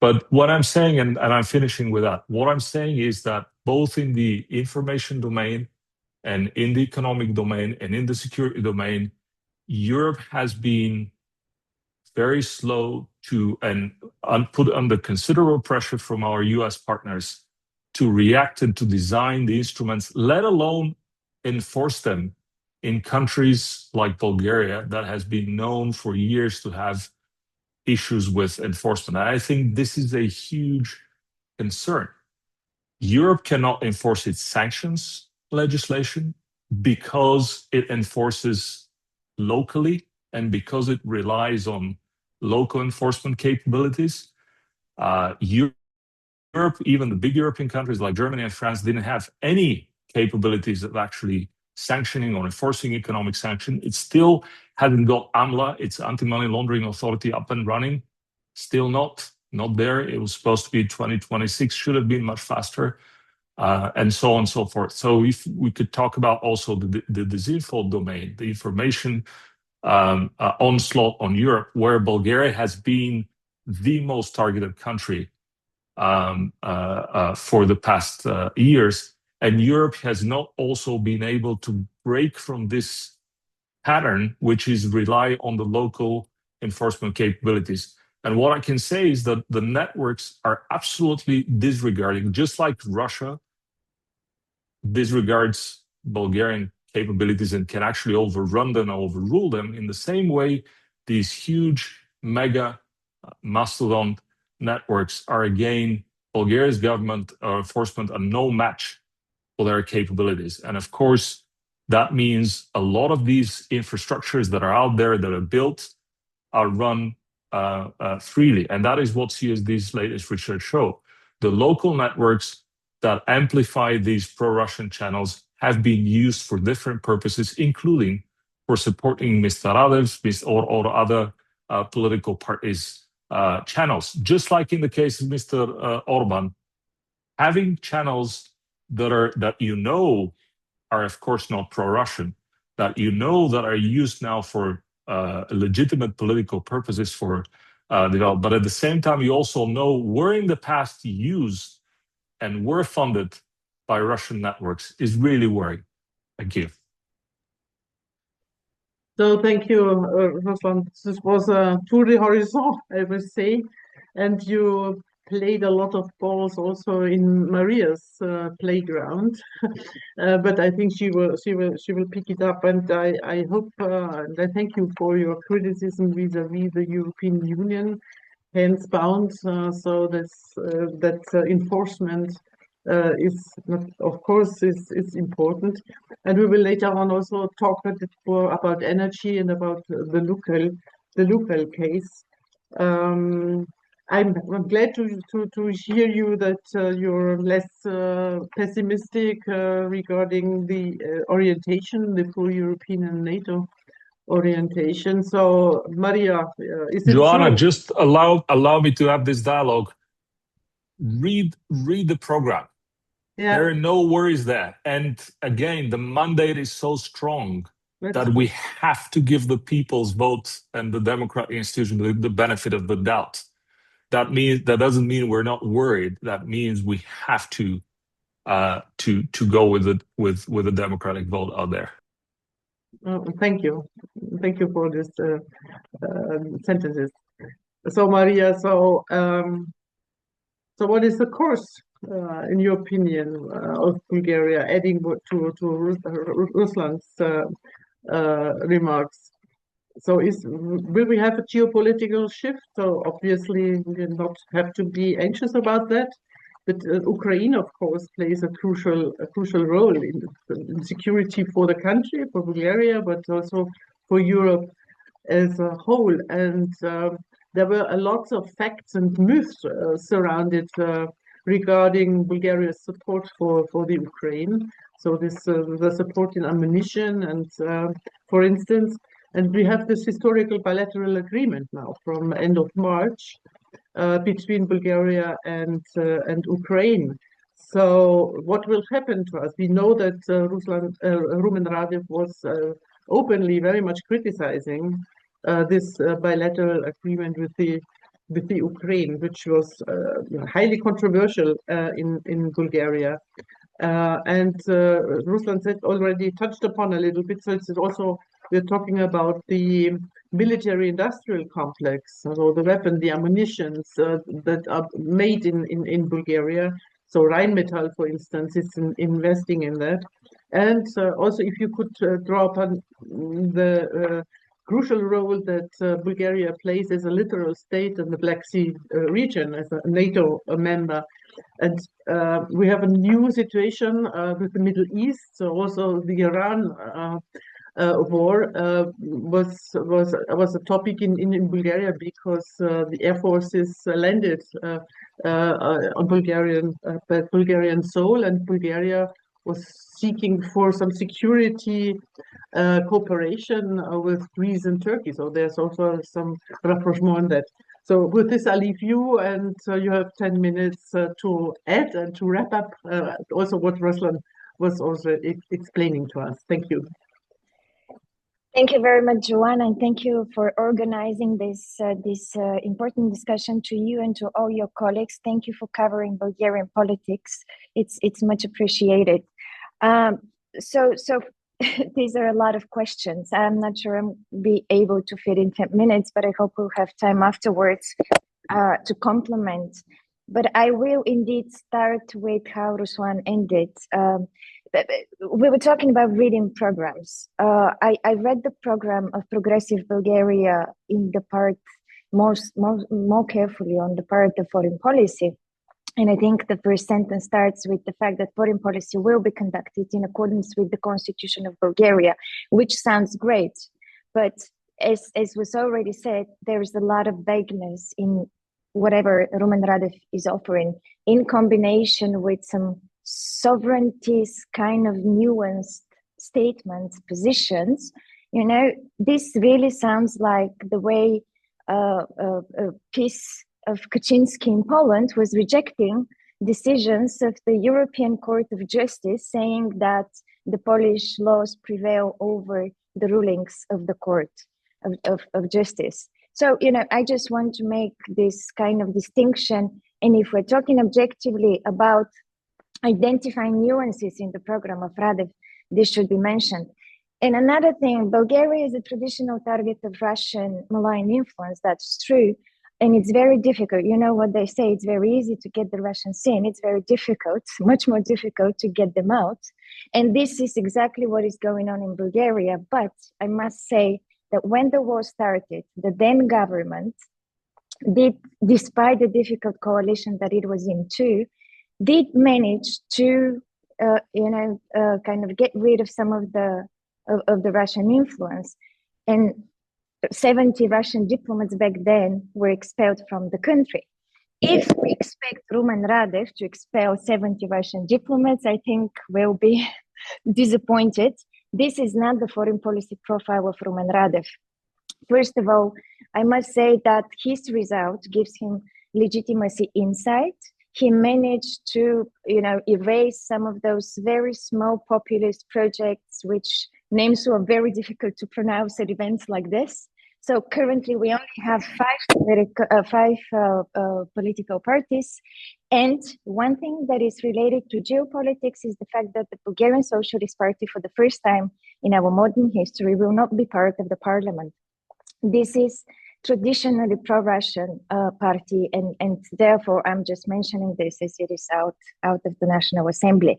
S4: But what I'm saying, and I'm finishing with that, what I'm saying is that both in the information domain and in the economic domain and in the security domain, Europe has been very slow to, and put under considerable pressure from our US partners to react and to design the instruments, let alone enforce them in countries like Bulgaria that has been known for years to have issues with enforcement. And I think this is a huge concern. Europe cannot enforce its sanctions legislation because it enforces locally and because it relies on local enforcement capabilities. Europe, even the big European countries like Germany and France, didn't have any capabilities of actually sanctioning or enforcing economic sanction. It still hadn't got AMLA, its anti-money laundering authority, up and running. Still not there. It was supposed to be 2026, should have been much faster, and so on and so forth. So if we could talk about also the disinfo domain, the information onslaught on Europe, where Bulgaria has been the most targeted country for the past years. And Europe has not also been able to break from this pattern, which is rely on the local enforcement capabilities. And what I can say is that the networks are absolutely disregarding, just like Russia disregards Bulgarian capabilities and can actually overrun them or overrule them. In the same way, these huge mega mastodon networks are, again, Bulgaria's government enforcement are no match for their capabilities. And of course, that means a lot of these infrastructures that are out there that are built are run freely. And that is what CSD's latest research show. The local networks that amplify these pro-Russian channels have been used for different purposes, including for supporting Mr. Radev's or other political parties' channels. Just like in the case of Mr. Orban, having channels that are of course not pro-Russian, that that are used now for legitimate political purposes for development. But at the same time, you also know were in the past used and were funded by Russian networks is really worrying. Thank you.
S1: So thank you, Ruslan. This was a tour de horizon, I will say, and you played a lot of balls also in Maria's playground, but I think she will pick it up, and I hope and I thank you for your criticism vis-a-vis the European Union, hands bound. So that enforcement is not, of course, is important, and we will later on also talk a bit more about energy and about the local case. I'm glad to hear you that you're less pessimistic regarding the orientation, the pro-European and NATO orientation. So, Maria, is it
S4: Johanna,
S1: true?
S4: just allow me to have this dialogue. Read the program.
S1: Yeah.
S4: There are no worries there. And again, the mandate is so strong that we have to give the people's vote and the democratic institution the benefit of the doubt. That doesn't mean we're not worried. That means we have to go with a democratic vote out there.
S1: Thank you for this sentences. So Maria, so what is the course, in your opinion, of Bulgaria, adding to Ruslan's remarks? So will we have a geopolitical shift? So obviously we do not have to be anxious about that. But Ukraine, of course, plays a crucial role in security for the country, for Bulgaria, but also for Europe as a whole. And there were a lot of facts and myths surrounded regarding Bulgaria's support for the Ukraine. So the support in ammunition and, for instance, and we have this historical bilateral agreement now from end of March between Bulgaria and Ukraine. So what will happen to us? We know that Rumen Radev was openly very much criticizing this bilateral agreement with the Ukraine, which was highly controversial in Bulgaria. And Ruslan said already touched upon a little bit. So it's also, we're talking about the military-industrial complex, so the weapon, the ammunitions that are made in Bulgaria. So Rheinmetall, for instance, is investing in that. And also, if you could draw upon the crucial role that Bulgaria plays as a littoral state in the Black Sea region, as a NATO member. And we have a new situation with the Middle East. So also the Iran war was a topic in Bulgaria because the air forces landed on Bulgarian soil, and Bulgaria was seeking for some security cooperation with Greece and Turkey. So there's also some rapprochement on that. So with this, I leave you, and you have 10 minutes to add and to wrap up also what Ruslan was also explaining to us. Thank you.
S5: Thank you very much, Johanna, and thank you for organizing this important discussion, to you and to all your colleagues. Thank you for covering Bulgarian politics. It's much appreciated. So these are a lot of questions. I'm not sure I'll be able to fit in 10 minutes, but I hope we'll have time afterwards to complement. But I will indeed start with how Ruslan ended. We were talking about reading programs. I read the program of Progressive Bulgaria in the part more carefully on the part of foreign policy. And I think the first sentence starts with the fact that foreign policy will be conducted in accordance with the Constitution of Bulgaria, which sounds great. But as was already said, there is a lot of vagueness in whatever Rumen Radev is offering, in combination with some sovereignties kind of nuanced statements, positions. You know, this really sounds like the way a piece of Kaczynski in Poland was rejecting decisions of the European Court of Justice, saying that the Polish laws prevail over the rulings of the Court of Justice. So, you know, I just want to make this kind of distinction. And if we're talking objectively about identifying nuances in the program of Radev, this should be mentioned. And another thing, Bulgaria is a traditional target of Russian malign influence. That's true. And it's very difficult. You know what they say, it's very easy to get the Russians in. It's very difficult, much more difficult to get them out. And this is exactly what is going on in Bulgaria. But I must say that when the war started, the then government did, despite the difficult coalition that it was in too, did manage to, kind of get rid of some of the Russian influence. And 70 Russian diplomats back then were expelled from the country. If we expect Rumen Radev to expel 70 Russian diplomats, I think we'll be disappointed. This is not the foreign policy profile of Rumen Radev. First of all, I must say that his result gives him legitimacy inside. He managed to, erase some of those very small populist projects which names who are very difficult to pronounce at events like this. So currently we only have five political parties. And one thing that is related to geopolitics is the fact that the Bulgarian Socialist Party, for the first time in our modern history, will not be part of the parliament. This is traditionally pro-Russian party, and therefore I'm just mentioning this as it is out of the National Assembly.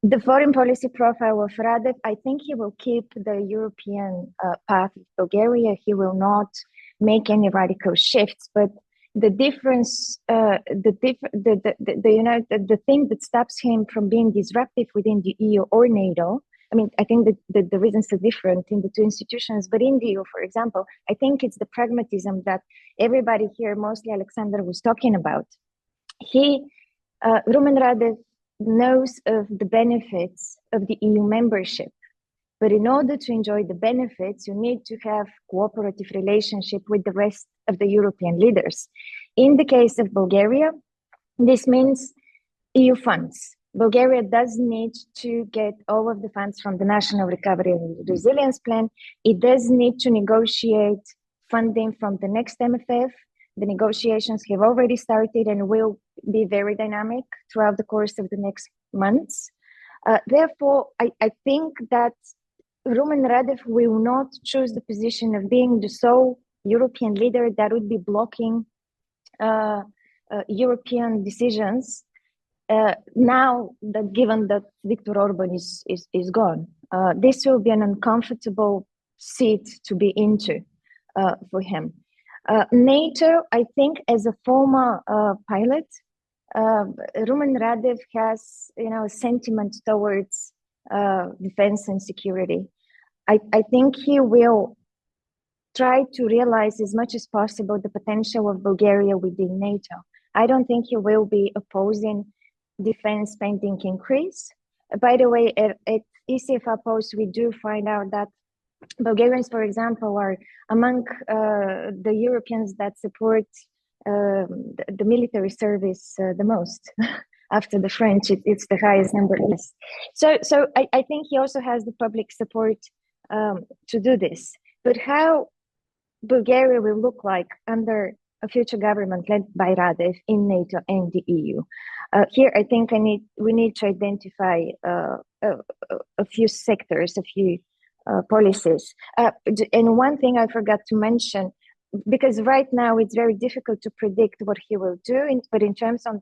S5: The foreign policy profile of Radev, I think he will keep the European path of Bulgaria. He will not make any radical shifts, but the difference, the thing that stops him from being disruptive within the EU or NATO, I mean, I think that the reasons are different in the two institutions, but in the EU, for example, I think it's the pragmatism that everybody here, mostly Alexander, was talking about. Rumen Radev knows of the benefits of the EU membership, but in order to enjoy the benefits, you need to have cooperative relationship with the rest of the European leaders. In the case of Bulgaria, this means EU funds. Bulgaria does need to get all of the funds from the National Recovery and Resilience Plan. It does need to negotiate funding from the next MFF. The negotiations have already started and will be very dynamic throughout the course of the next months. Therefore, I think that Rumen Radev will not choose the position of being the sole European leader that would be blocking European decisions. Now that given that Viktor Orban is gone, this will be an uncomfortable seat to be into for him. NATO, I think, as a former pilot, Rumen Radev has, a sentiment towards defense and security. I think he will try to realize as much as possible the potential of Bulgaria within NATO. I don't think he will be opposing defense spending increase. By the way, at ECFR Post, we do find out that Bulgarians, for example, are among the Europeans that support the military service the most. After the French, it's the highest number. Yes. So I think he also has the public support to do this. But how Bulgaria will look like under a future government led by Radev in NATO and the EU. Here, I think we need to identify a few sectors, a few policies. And one thing I forgot to mention, because right now it's very difficult to predict what he will do, but in terms on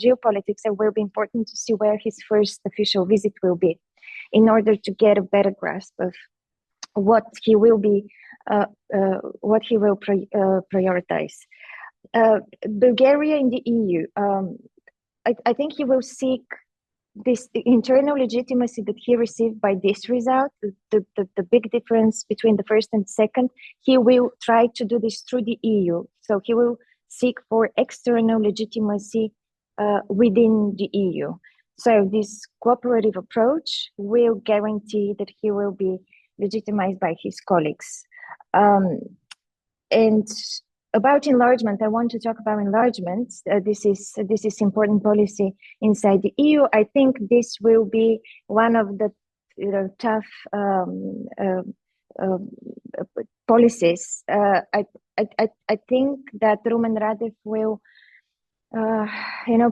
S5: geopolitics, it will be important to see where his first official visit will be in order to get a better grasp of what he will be, prioritize. Bulgaria in the EU, I think he will seek this internal legitimacy that he received by this result, the big difference between the first and second. He will try to do this through the EU. So he will seek for external legitimacy within the EU. So this cooperative approach will guarantee that he will be legitimized by his colleagues. And about enlargement, I want to talk about enlargement. This is important policy inside the EU. I think this will be one of the tough policies. I think that Rumen Radev will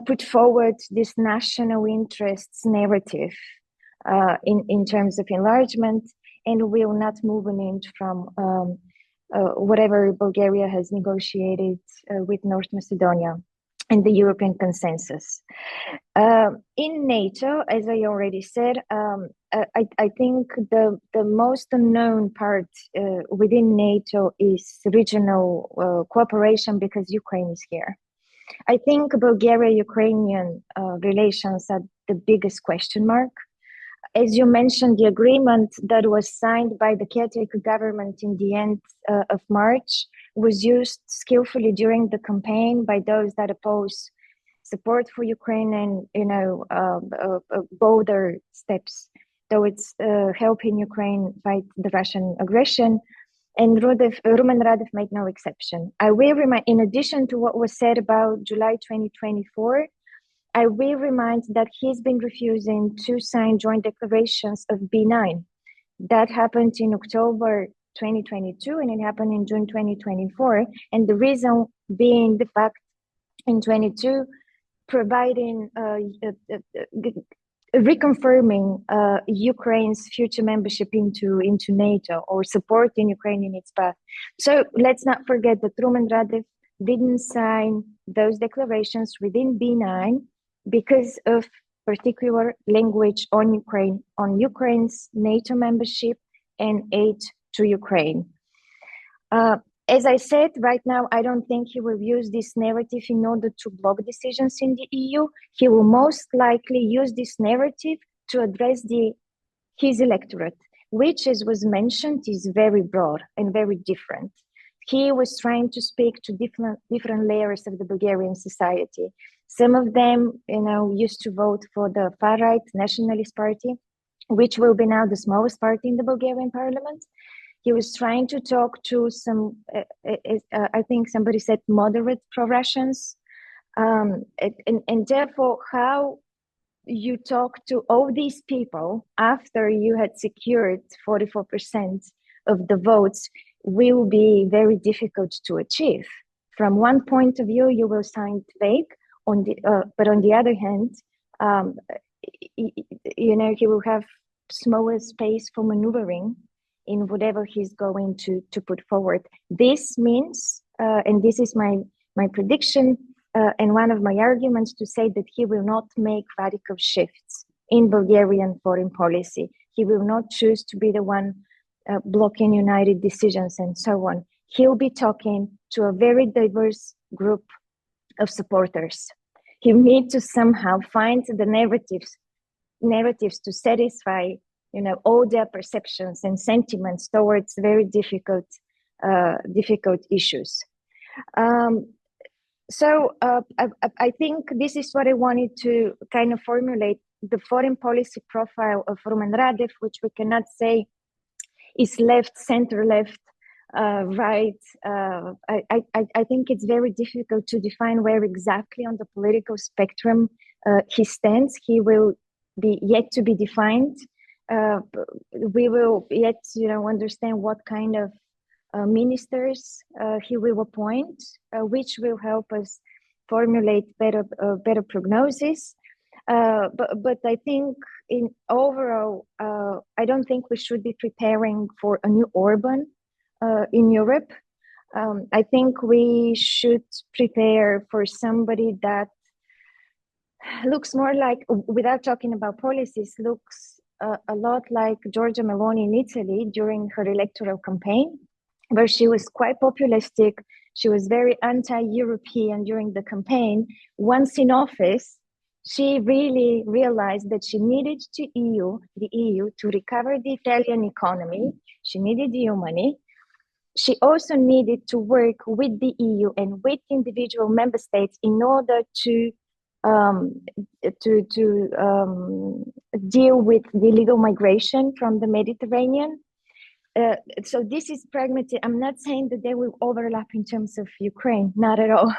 S5: put forward this national interests narrative in terms of enlargement, and will not move an inch from whatever Bulgaria has negotiated with North Macedonia and the European consensus. In NATO, as I already said, I think the most unknown part within NATO is regional cooperation, because Ukraine is here. I think Bulgaria-Ukrainian relations are the biggest question mark. As you mentioned, the agreement that was signed by the caretaker government in the end of March was used skillfully during the campaign by those that oppose support for Ukraine and bolder steps towards helping Ukraine fight the Russian aggression. And Rumen Radev made no exception. I will remind, in addition to what was said about July 2024, I will remind that he's been refusing to sign joint declarations of B9 That happened in October 2022, and it happened in June 2024. And the reason being the fact in 22, providing reconfirming Ukraine's future membership into NATO, or supporting Ukraine in its path. So let's not forget that Rumen Radev didn't sign those declarations within B9 because of particular language on Ukraine, on Ukraine's NATO membership and aid to Ukraine. As I said, right now, I don't think he will use this narrative in order to block decisions in the EU. He will most likely use this narrative to address his electorate, which, as was mentioned, is very broad and very different. He was trying to speak to different layers of the Bulgarian society. Some of them, used to vote for the far-right Nationalist Party, which will be now the smallest party in the Bulgarian parliament. He was trying to talk to some, I think somebody said moderate pro-Russians. And therefore, how you talk to all these people after you had secured 44% of the votes will be very difficult to achieve. From one point of view, you will sound vague, but on the other hand, he will have smaller space for maneuvering in whatever he's going to put forward. This means, and this is my prediction, and one of my arguments to say that he will not make radical shifts in Bulgarian foreign policy. He will not choose to be the one blocking united decisions and so on. He'll be talking to a very diverse group of supporters. He needs to somehow find the narratives to satisfy all their perceptions and sentiments towards very difficult issues. So I think this is what I wanted to kind of formulate, the foreign policy profile of Rumen Radev, which we cannot say is left, center left, right. I think it's very difficult to define where exactly on the political spectrum he stands. He will be yet to be defined. We will yet, understand what kind of ministers he will appoint, which will help us formulate better prognosis. But I think in overall, I don't think we should be preparing for a new Orban in Europe. I think we should prepare for somebody that looks more like, without talking about policies, looks a lot like Giorgia Meloni in Italy during her electoral campaign, where she was quite populistic. She was very anti-European during the campaign. Once in office, she really realized that she needed the EU to recover the Italian economy. She needed EU money. She also needed to work with the EU and with individual member states in order to deal with the illegal migration from the Mediterranean. So this is pragmatic. I'm not saying that they will overlap in terms of Ukraine, not at all.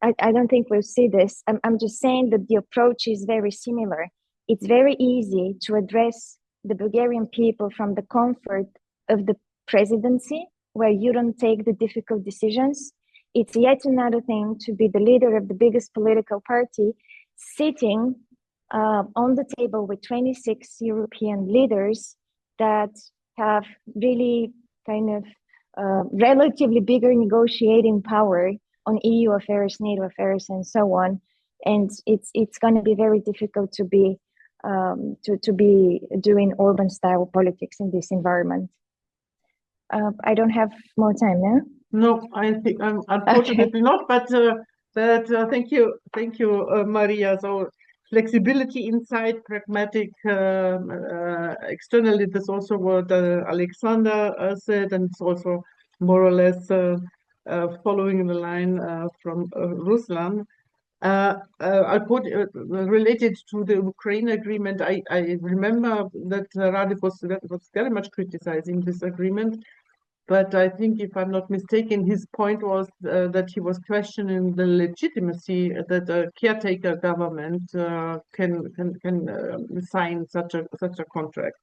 S5: I don't think we'll see this. I'm just saying that the approach is very similar. It's very easy to address the Bulgarian people from the comfort of the presidency, where you don't take the difficult decisions. It's yet another thing to be the leader of the biggest political party, sitting on the table with 26 European leaders that have really kind of relatively bigger negotiating power on EU affairs, NATO affairs, and so on. And it's going to be very difficult to be doing Orban-style politics in this environment. I don't have more time now.
S1: No, I think unfortunately not. But thank you, Maria. So flexibility inside, pragmatic externally. That's also what Alexander said, and it's also more or less following the line from Ruslan. I put related to the Ukraine agreement. I remember that Radev was very much criticizing this agreement. But I think, if I'm not mistaken, his point was that he was questioning the legitimacy that a caretaker government can sign such a contract.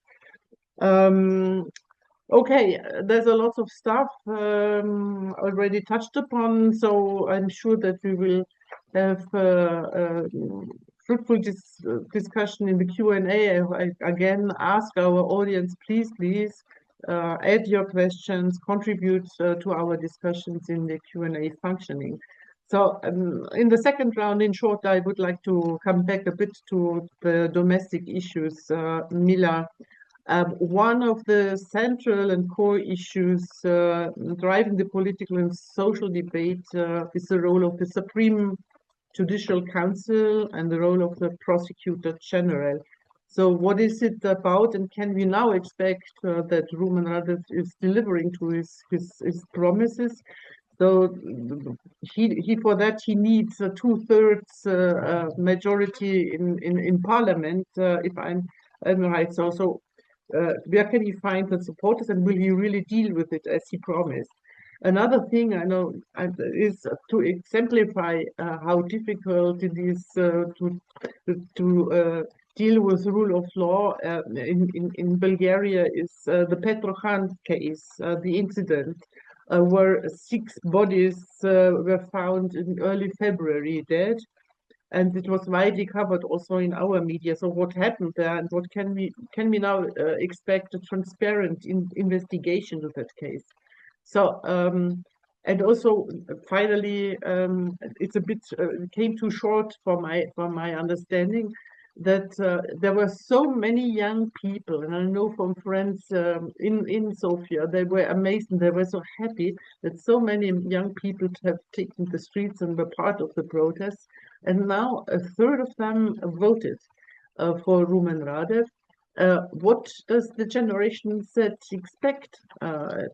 S1: Okay, there's a lot of stuff already touched upon, so I'm sure that we will have fruitful discussion in the Q&A. I again ask our audience, please add your questions, contribute to our discussions in the Q&A functioning. So in the second round, in short, I would like to come back a bit to the domestic issues. Mila, one of the central and core issues driving the political and social debate is the role of the Supreme Judicial Council and the role of the Prosecutor General. So what is it about, and can we now expect that Rumen Radev is delivering to his promises? So he for that he needs a 2/3 majority in Parliament, if I'm right. So where can he find the supporters, and will he really deal with it as he promised? Another thing I know is to exemplify how difficult it is to deal with rule of law in Bulgaria is the Petrokhan case, the incident where 6 bodies were found in early February dead. And it was widely covered also in our media. So what happened there, and what can we now expect a transparent investigation to that case? So and also finally, it's a bit came too short for my understanding that there were so many young people, and I know from friends in Sofia, they were amazed and they were so happy that so many young people have taken the streets and were part of the protests. And now 1/3 of them voted for Rumen Radev. What does the Generation Z expect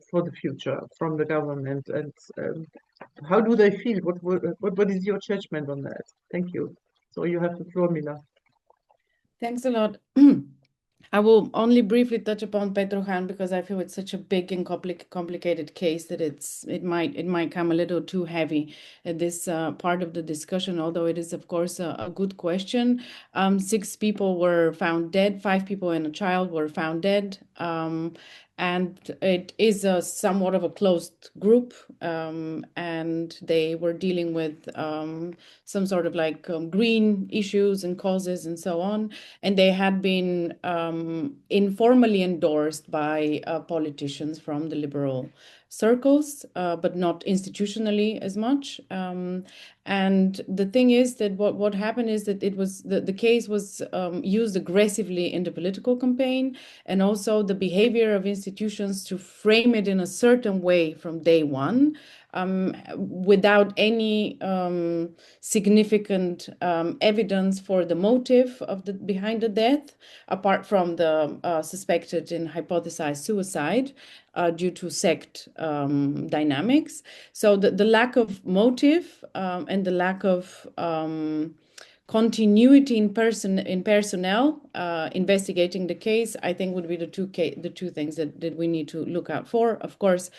S1: for the future from the government, and how do they feel? What is your judgment on that? Thank you. So you have the floor, Mila.
S2: Thanks a lot. I will only briefly touch upon Petrokhan because I feel it's such a big and complicated case that it might come a little too heavy at this part of the discussion, although it is, of course, a good question. 6 people were found dead, 5 people and a child were found dead. And it is somewhat of a closed group, and they were dealing with some sort of like green issues and causes and so on. And they had been informally endorsed by politicians from the liberal circles, but not institutionally as much. And the thing is that what happened is that it was the case was used aggressively in the political campaign, and also the behavior of institutions to frame it in a certain way from day one, without any significant evidence for the motive of behind the death, apart from the suspected and hypothesized suicide due to sect dynamics. So the lack of motive and the lack of continuity in personnel investigating the case, I think would be the two things that we need to look out for. Of course,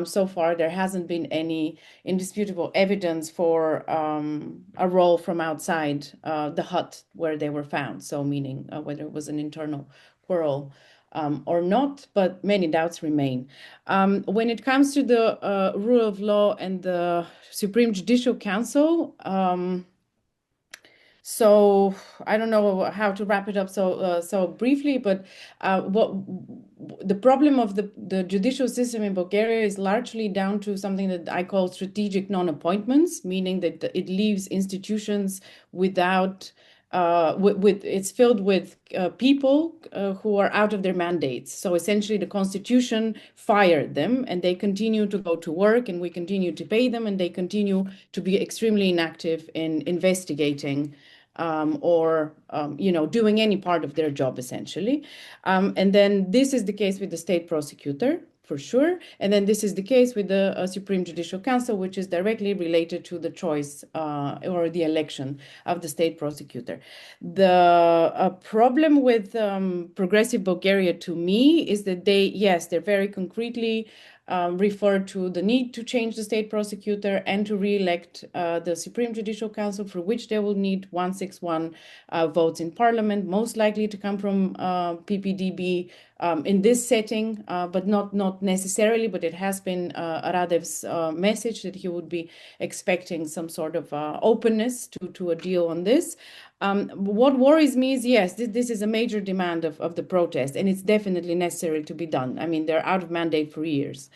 S2: so far there hasn't been any indisputable evidence for a role from outside the hut where they were found. So meaning whether it was an internal quarrel or not, but many doubts remain. When it comes to the rule of law and the Supreme Judicial Council, so I don't know how to wrap it up so briefly, but what the problem of the judicial system in Bulgaria is largely down to something that I call strategic non-appointments, meaning that it leaves institutions without it's filled with people who are out of their mandates. So essentially the constitution fired them, and they continue to go to work, and we continue to pay them, and they continue to be extremely inactive in investigating or doing any part of their job, essentially. And then this is the case with the state prosecutor, for sure. And then this is the case with the Supreme Judicial Council, which is directly related to the choice or the election of the state prosecutor. The problem with Progressive Bulgaria, to me, is that they're very concretely refer to the need to change the state prosecutor and to re-elect the Supreme Judicial Council, for which they will need 161 votes in Parliament, most likely to come from PPDB in this setting, but not necessarily. But it has been Radev's message that he would be expecting some sort of openness to a deal on this. What worries me is, yes, this is a major demand of the protest, and it's definitely necessary to be done. I mean, they're out of mandate for years.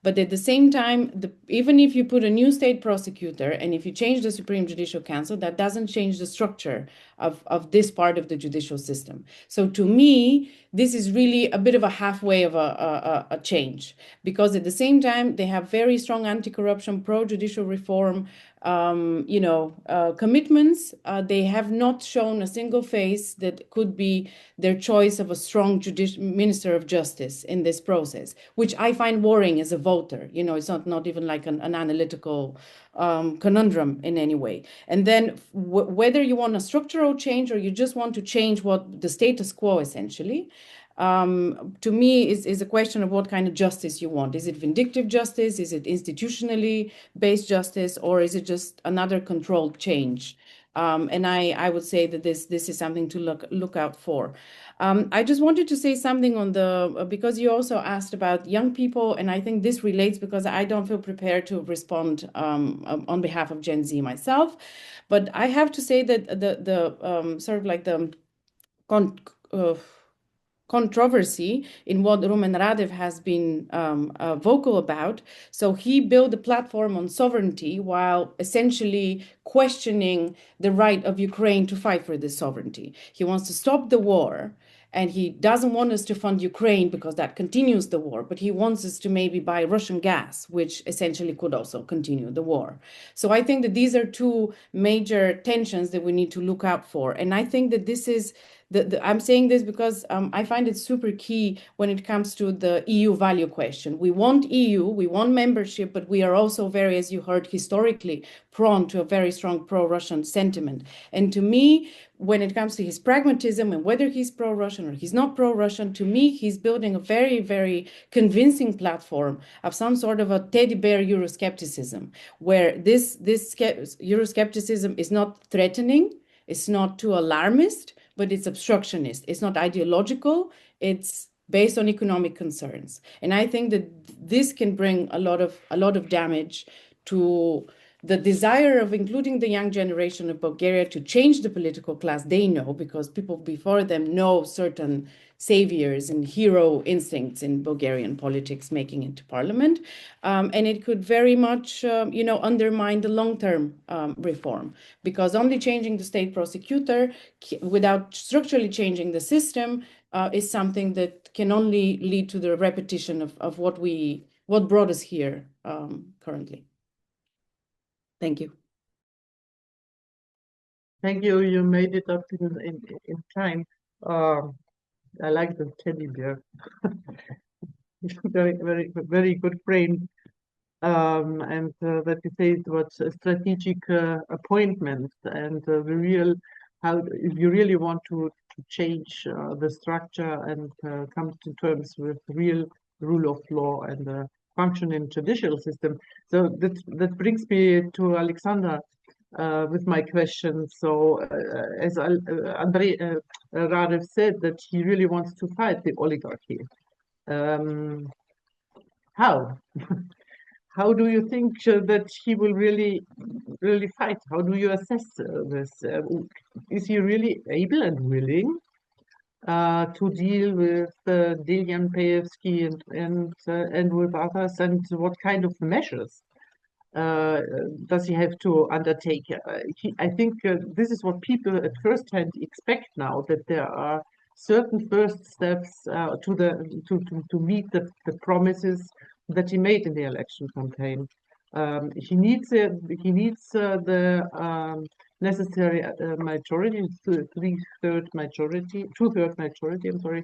S2: But at the same time, even if you put a new state prosecutor and if you change the Supreme Judicial Council, that doesn't change the structure of this part of the judicial system. So to me, this is really a bit of a halfway of a change, because at the same time, they have very strong anti-corruption, pro-judicial reform commitments. They have not shown a single face that could be their choice of a strong Minister of Justice in this process, which I find worrying as a voter. It's not even like an analytical conundrum in any way. And then whether you want a structural change or you just want to change what the status quo, essentially, to me is a question of what kind of justice you want. Is it vindictive justice? Is it institutionally based justice? Or is it just another controlled change? And I would say that this is something to look out for. I just wanted to say something on because you also asked about young people, and I think this relates because I don't feel prepared to respond on behalf of Gen Z myself. But I have to say that the sort of like the controversy in what Rumen Radev has been vocal about. So he built a platform on sovereignty while essentially questioning the right of Ukraine to fight for this sovereignty. He wants to stop the war, and he doesn't want us to fund Ukraine because that continues the war, but he wants us to maybe buy Russian gas, which essentially could also continue the war. So I think that these are two major tensions that we need to look out for. And I think that this is I'm saying this because I find it super key when it comes to the EU value question. We want EU, we want membership, but we are also very, as you heard, historically prone to a very strong pro-Russian sentiment. And to me, when it comes to his pragmatism and whether he's pro-Russian or he's not pro-Russian, to me, he's building a very, very convincing platform of some sort of a teddy bear Euroscepticism, where this Euroscepticism is not threatening, it's not too alarmist, but it's obstructionist. It's not ideological. It's based on economic concerns. And I think that this can bring a lot of damage to the desire of including the young generation of Bulgaria to change the political class they know, because people before them know certain saviors and hero instincts in Bulgarian politics making it to parliament. And it could very much, undermine the long-term reform, because only changing the state prosecutor without structurally changing the system is something that can only lead to the repetition of what brought us here currently. Thank you.
S1: Thank you. You made it up in time. I like the teddy bear. Very, very, very good frame. And that you say it was a strategic appointment, and how if you really want to change the structure and come to terms with real rule of law and a functioning judicial system. So that brings me to Alexander with my question. So as Andreev Radev said, that he really wants to fight the oligarchy. How? How do you think that he will really fight? How do you assess this? Is he really able and willing to deal with Delian Peevski and with others? And what kind of measures does he have to undertake? I think this is what people at first hand expect now, that there are certain first steps to meet the promises that he made in the election campaign. He needs the necessary majority, two-third majority, I'm sorry,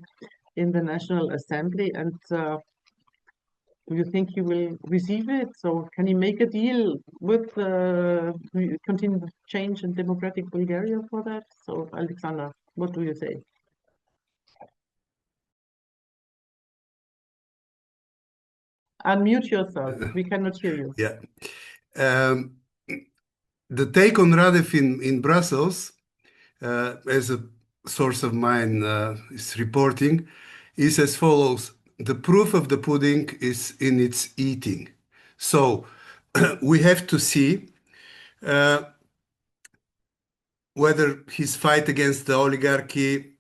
S1: in the National Assembly. And do you think he will receive it? So can he make a deal with continued change in democratic Bulgaria for that? So Alexander, what do you say? Unmute yourself. We cannot hear you.
S3: Yeah. The take on Radev in Brussels, as a source of mine is reporting, is as follows. The proof of the pudding is in its eating. So we have to see whether his fight against the oligarchy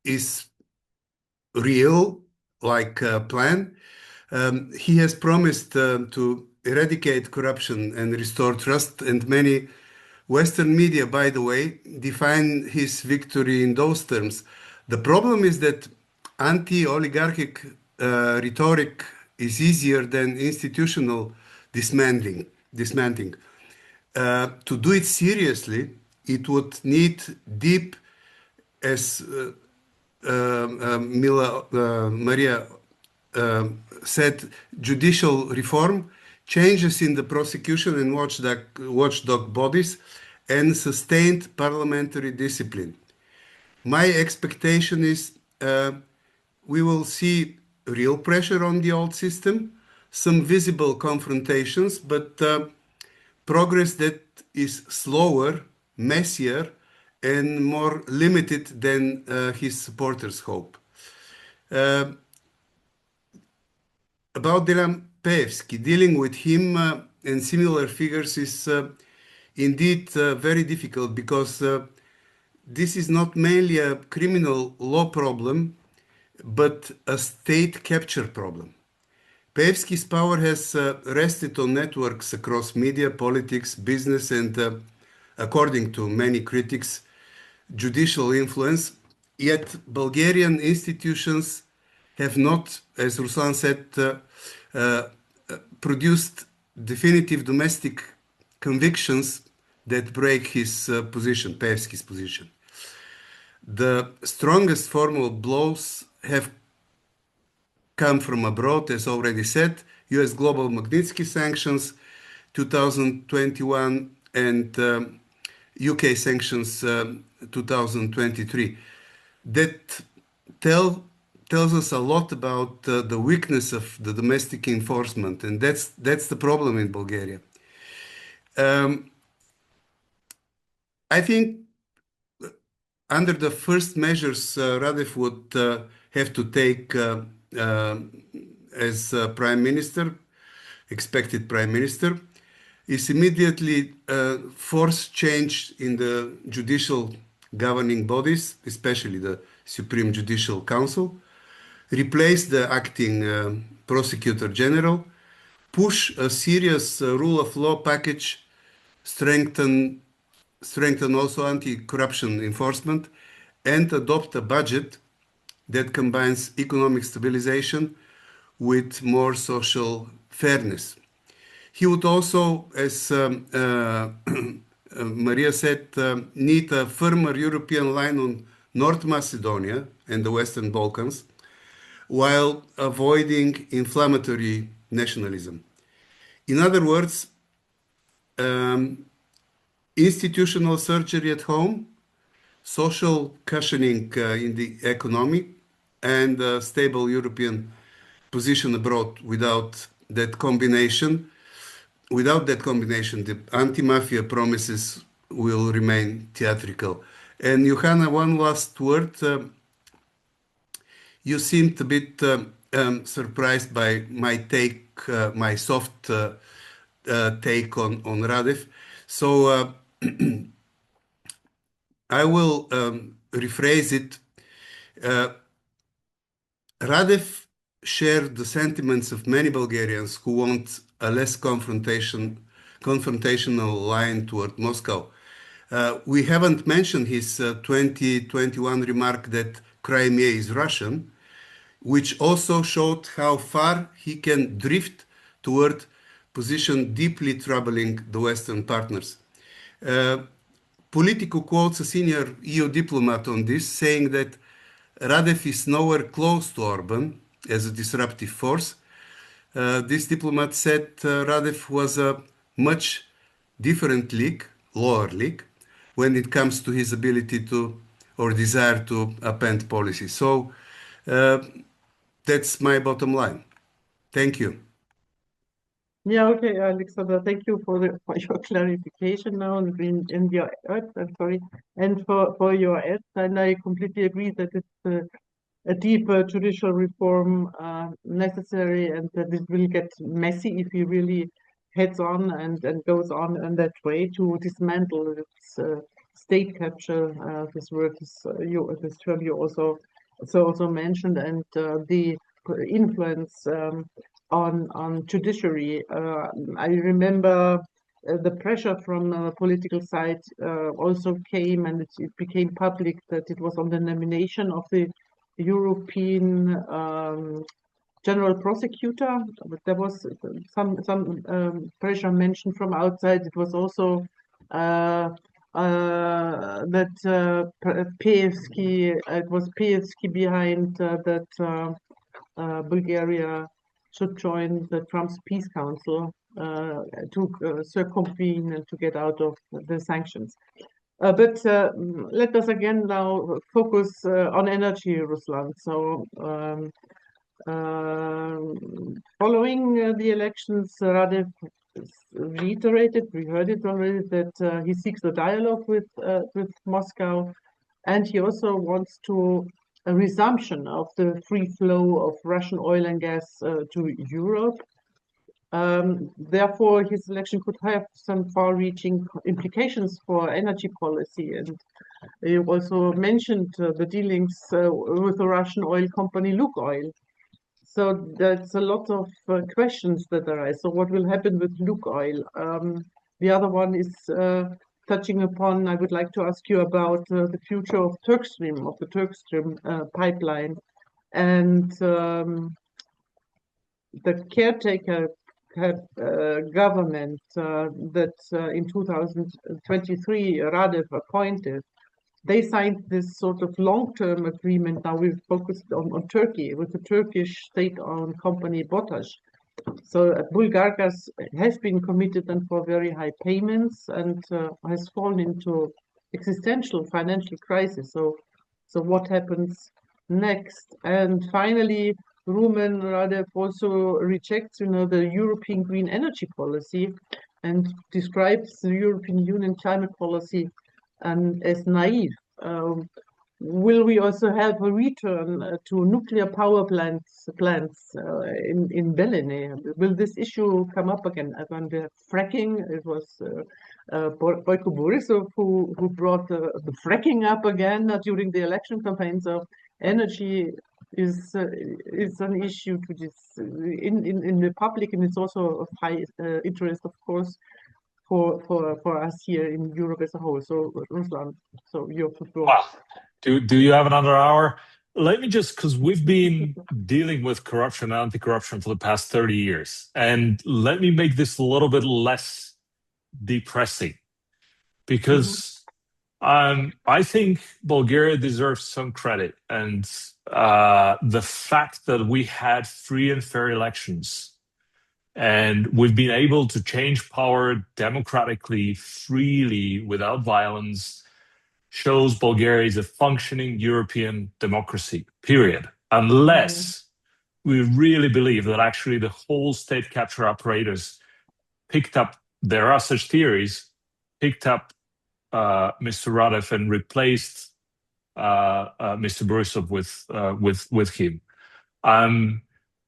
S3: is real, like a plan. He has promised to eradicate corruption and restore trust, and many Western media, by the way, define his victory in those terms. The problem is that anti-oligarchic rhetoric is easier than institutional dismantling. To do it seriously, it would need deep, as Mila Maria said, judicial reform, changes in the prosecution and watchdog bodies, and sustained parliamentary discipline. My expectation is we will see real pressure on the old system, some visible confrontations, but progress that is slower, messier, and more limited than his supporters hope. About Dylan Peevski, dealing with him and similar figures is indeed very difficult, because this is not mainly a criminal law problem, but a state capture problem. Peevski's power has rested on networks across media, politics, business, and according to many critics, judicial influence. Yet Bulgarian institutions have not, as Ruslan said, produced definitive domestic convictions that break his position, Peevski's position. The strongest formal blows have come from abroad, as already said, US global Magnitsky sanctions 2021 and UK sanctions 2023. That tells us a lot about the weakness of the domestic enforcement, and that's the problem in Bulgaria. I think under the first measures Radev would have to take as prime minister, expected prime minister, is immediately force change in the judicial governing bodies, especially the Supreme Judicial Council, replace the acting prosecutor general, push a serious rule of law package, strengthen also anti-corruption enforcement, and adopt a budget that combines economic stabilization with more social fairness. He would also, as Maria said, need a firmer European line on North Macedonia and the Western Balkans, while avoiding inflammatory nationalism. In other words, institutional surgery at home, social cushioning in the economy, and a stable European position abroad. Without that combination, the anti-mafia promises will remain theatrical. And Johanna, one last word. You seemed a bit surprised by my take, my soft take on Radev. So I will rephrase it. Radev shared the sentiments of many Bulgarians who want a less confrontational line toward Moscow. We haven't mentioned his 2021 remark that Crimea is Russian, which also showed how far he can drift toward position deeply troubling the Western partners. Politico quotes a senior EU diplomat on this, saying that Radev is nowhere close to Orban as a disruptive force. This diplomat said Radev was a much different league, lower league, when it comes to his ability to or desire to append policy. So That's my bottom line. Thank you.
S1: Yeah, okay, Alexander, thank you for your clarification now in your I'm sorry, and for your ads. And I completely agree that it's a deep judicial reform necessary, and that it will get messy if he really heads on and goes on in that way to dismantle its state capture. This word is this term you also mentioned, and the influence on judiciary. I remember the pressure from the political side also came, and it became public that it was on the nomination of the European general prosecutor, but there was some pressure mentioned from outside. It was also that it was Peevski behind that Bulgaria should join the Trump's Peace Council to circumvene and to get out of the sanctions. But let us again now focus on energy, Ruslan. So following the elections, Radev reiterated, we heard it already, that he seeks a dialogue with Moscow, and he also wants a resumption of the free flow of Russian oil and gas to Europe. Therefore, his election could have some far-reaching implications for energy policy. And you also mentioned the dealings with the Russian oil company Lukoil. So there's a lot of questions that arise. So what will happen with Lukoil? The other one is touching upon, I would like to ask you about the future of the Turkstream pipeline, and the caretaker government that in 2023 Radev appointed. They signed this sort of long-term agreement. Now we've focused on Turkey with the Turkish state-owned company BOTAŞ. So Bulgargas has been committed and for very high payments, and has fallen into existential financial crisis. So what happens next? And finally, Rumen Radev also rejects, the European green energy policy and describes the European Union climate policy as naive. Will we also have a return to nuclear power plants in Belene? Will this issue come up again? On the fracking, it was Boyko Borisov who brought the fracking up again during the election campaign. So energy is an issue to this in the public, and it's also of high interest, of course, for us here in Europe as a whole. So Ruslan, so you have the floor.
S4: Wow. Do you have another hour? Let me just, because we've been dealing with corruption and anti-corruption for the past 30 years, and let me make this a little bit less depressing, because I think Bulgaria deserves some credit, and the fact that we had free and fair elections, and we've been able to change power democratically, freely, without violence, shows Bulgaria is a functioning European democracy, period. Unless we really believe that actually the whole state capture apparatus picked up, there are such theories, picked up Mr. Radev and replaced Mr. Borisov with him.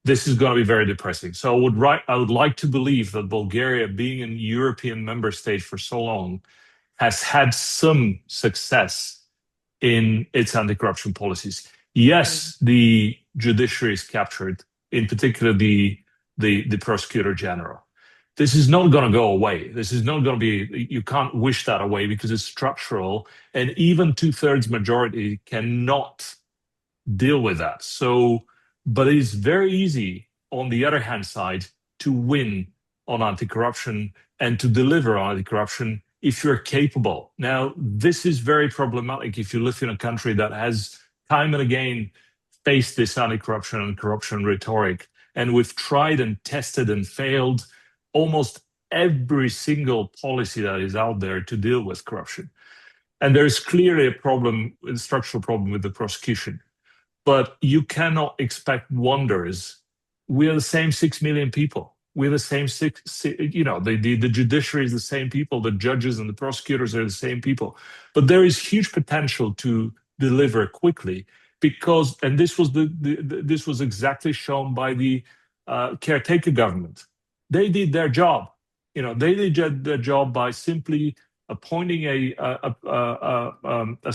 S4: This is going to be very depressing. So I would like to believe that Bulgaria, being a European member state for so long, has had some success in its anti-corruption policies. Yes, the judiciary is captured, in particular the prosecutor general. This is not going to go away. This is not going to be, you can't wish that away because it's structural, and even 2/3 majority cannot deal with that. So, but it is very easy, on the other hand side, to win on anti-corruption and to deliver on anti-corruption if you're capable. Now, this is very problematic if you live in a country that has time and again faced this anti-corruption and corruption rhetoric. And we've tried and tested and failed almost every single policy that is out there to deal with corruption. And there's clearly a problem, a structural problem with the prosecution. but you cannot expect wonders. We are the same 6 million people. We're the same the judiciary is the same people, the judges and the prosecutors are the same people. But there is huge potential to deliver quickly because, and this was exactly shown by the caretaker government. They did their job. They did their job by simply appointing a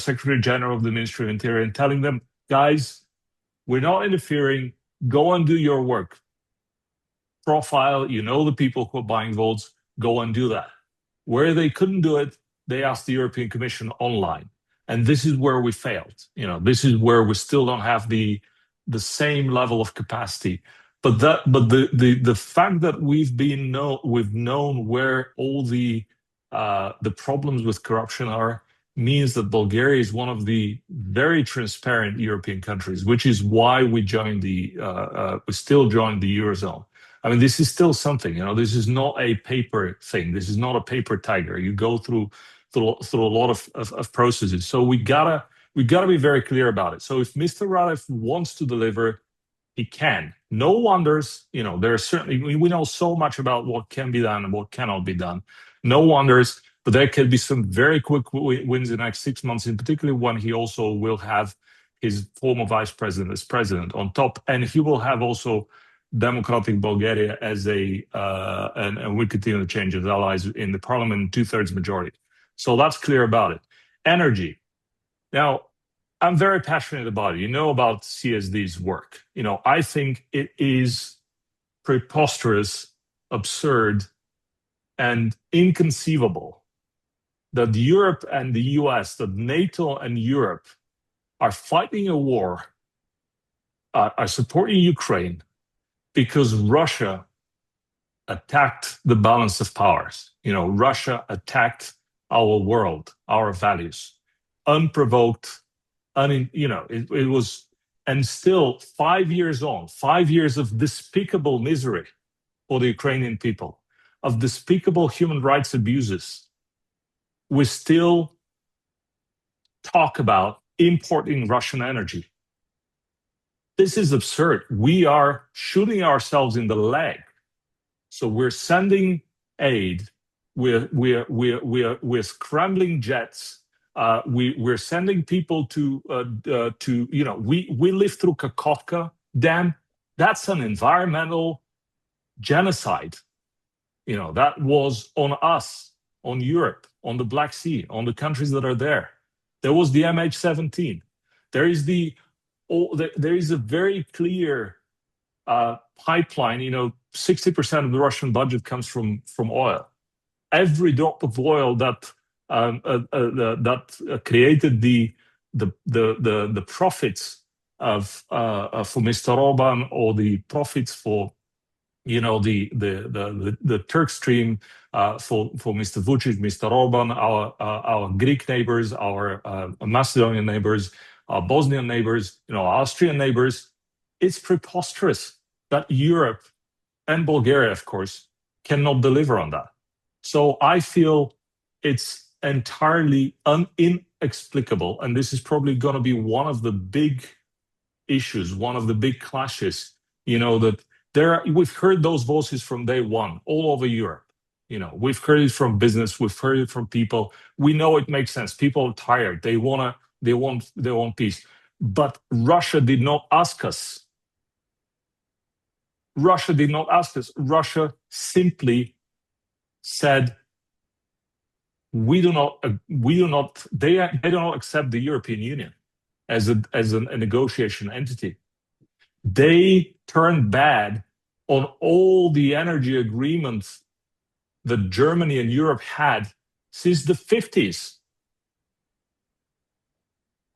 S4: Secretary General of the Ministry of Interior and telling them, guys, we're not interfering. Go and do your work. Profile, the people who are buying votes, go and do that. Where they couldn't do it, they asked the European Commission online. And this is where we failed. This is where we still don't have the same level of capacity. But the fact that we've known where all the problems with corruption are means that Bulgaria is one of the very transparent European countries, which is why we still joined the Eurozone. I mean, this is still something. This is not a paper thing. This is not a paper tiger. You go through a lot of processes. So we gotta be very clear about it. So if Mr. Radev wants to deliver, he can. No wonders. There are certainly, we know so much about what can be done and what cannot be done. No wonders, but there could be some very quick wins in the next 6 months, in particular when he also will have his former vice president as president on top, and he will have also Democratic Bulgaria as and we continue to change as allies in the parliament, 2/3 majority. So that's clear about it. Energy. Now, I'm very passionate about it. About CSD's work. I think it is preposterous, absurd, and inconceivable that Europe and the US, that NATO and Europe are fighting a war, are supporting Ukraine because Russia attacked the balance of powers. Russia attacked our world, our values, unprovoked. It was, and still 5 years on, 5 years of despicable misery for the Ukrainian people, of despicable human rights abuses. We still talk about importing Russian energy. This is absurd. We are shooting ourselves in the leg. So we're sending aid. We're scrambling jets. We're sending people to we live through Kakovka Dam. That's an environmental genocide. That was on us, on Europe, on the Black Sea, on the countries that are there. There was the MH17. There is a very clear pipeline. 60% of the Russian budget comes from oil. Every drop of oil that created the profits for Mr. Orban, or the profits for the Turk Stream for Mr. Vucic, Mr. Orban, our Greek neighbors, our Macedonian neighbors, our Bosnian neighbors, our Austrian neighbors. It's preposterous that Europe and Bulgaria, of course, cannot deliver on that. So I feel it's entirely inexplicable, and this is probably going to be one of the big issues, one of the big clashes. That we've heard those voices from day one all over Europe. We've heard it from business, we've heard it from people. We know it makes sense. People are tired. They want peace. But Russia did not ask us. Russia simply said, they do not accept the European Union as a negotiation entity. They turned bad on all the energy agreements that Germany and Europe had since the 50s.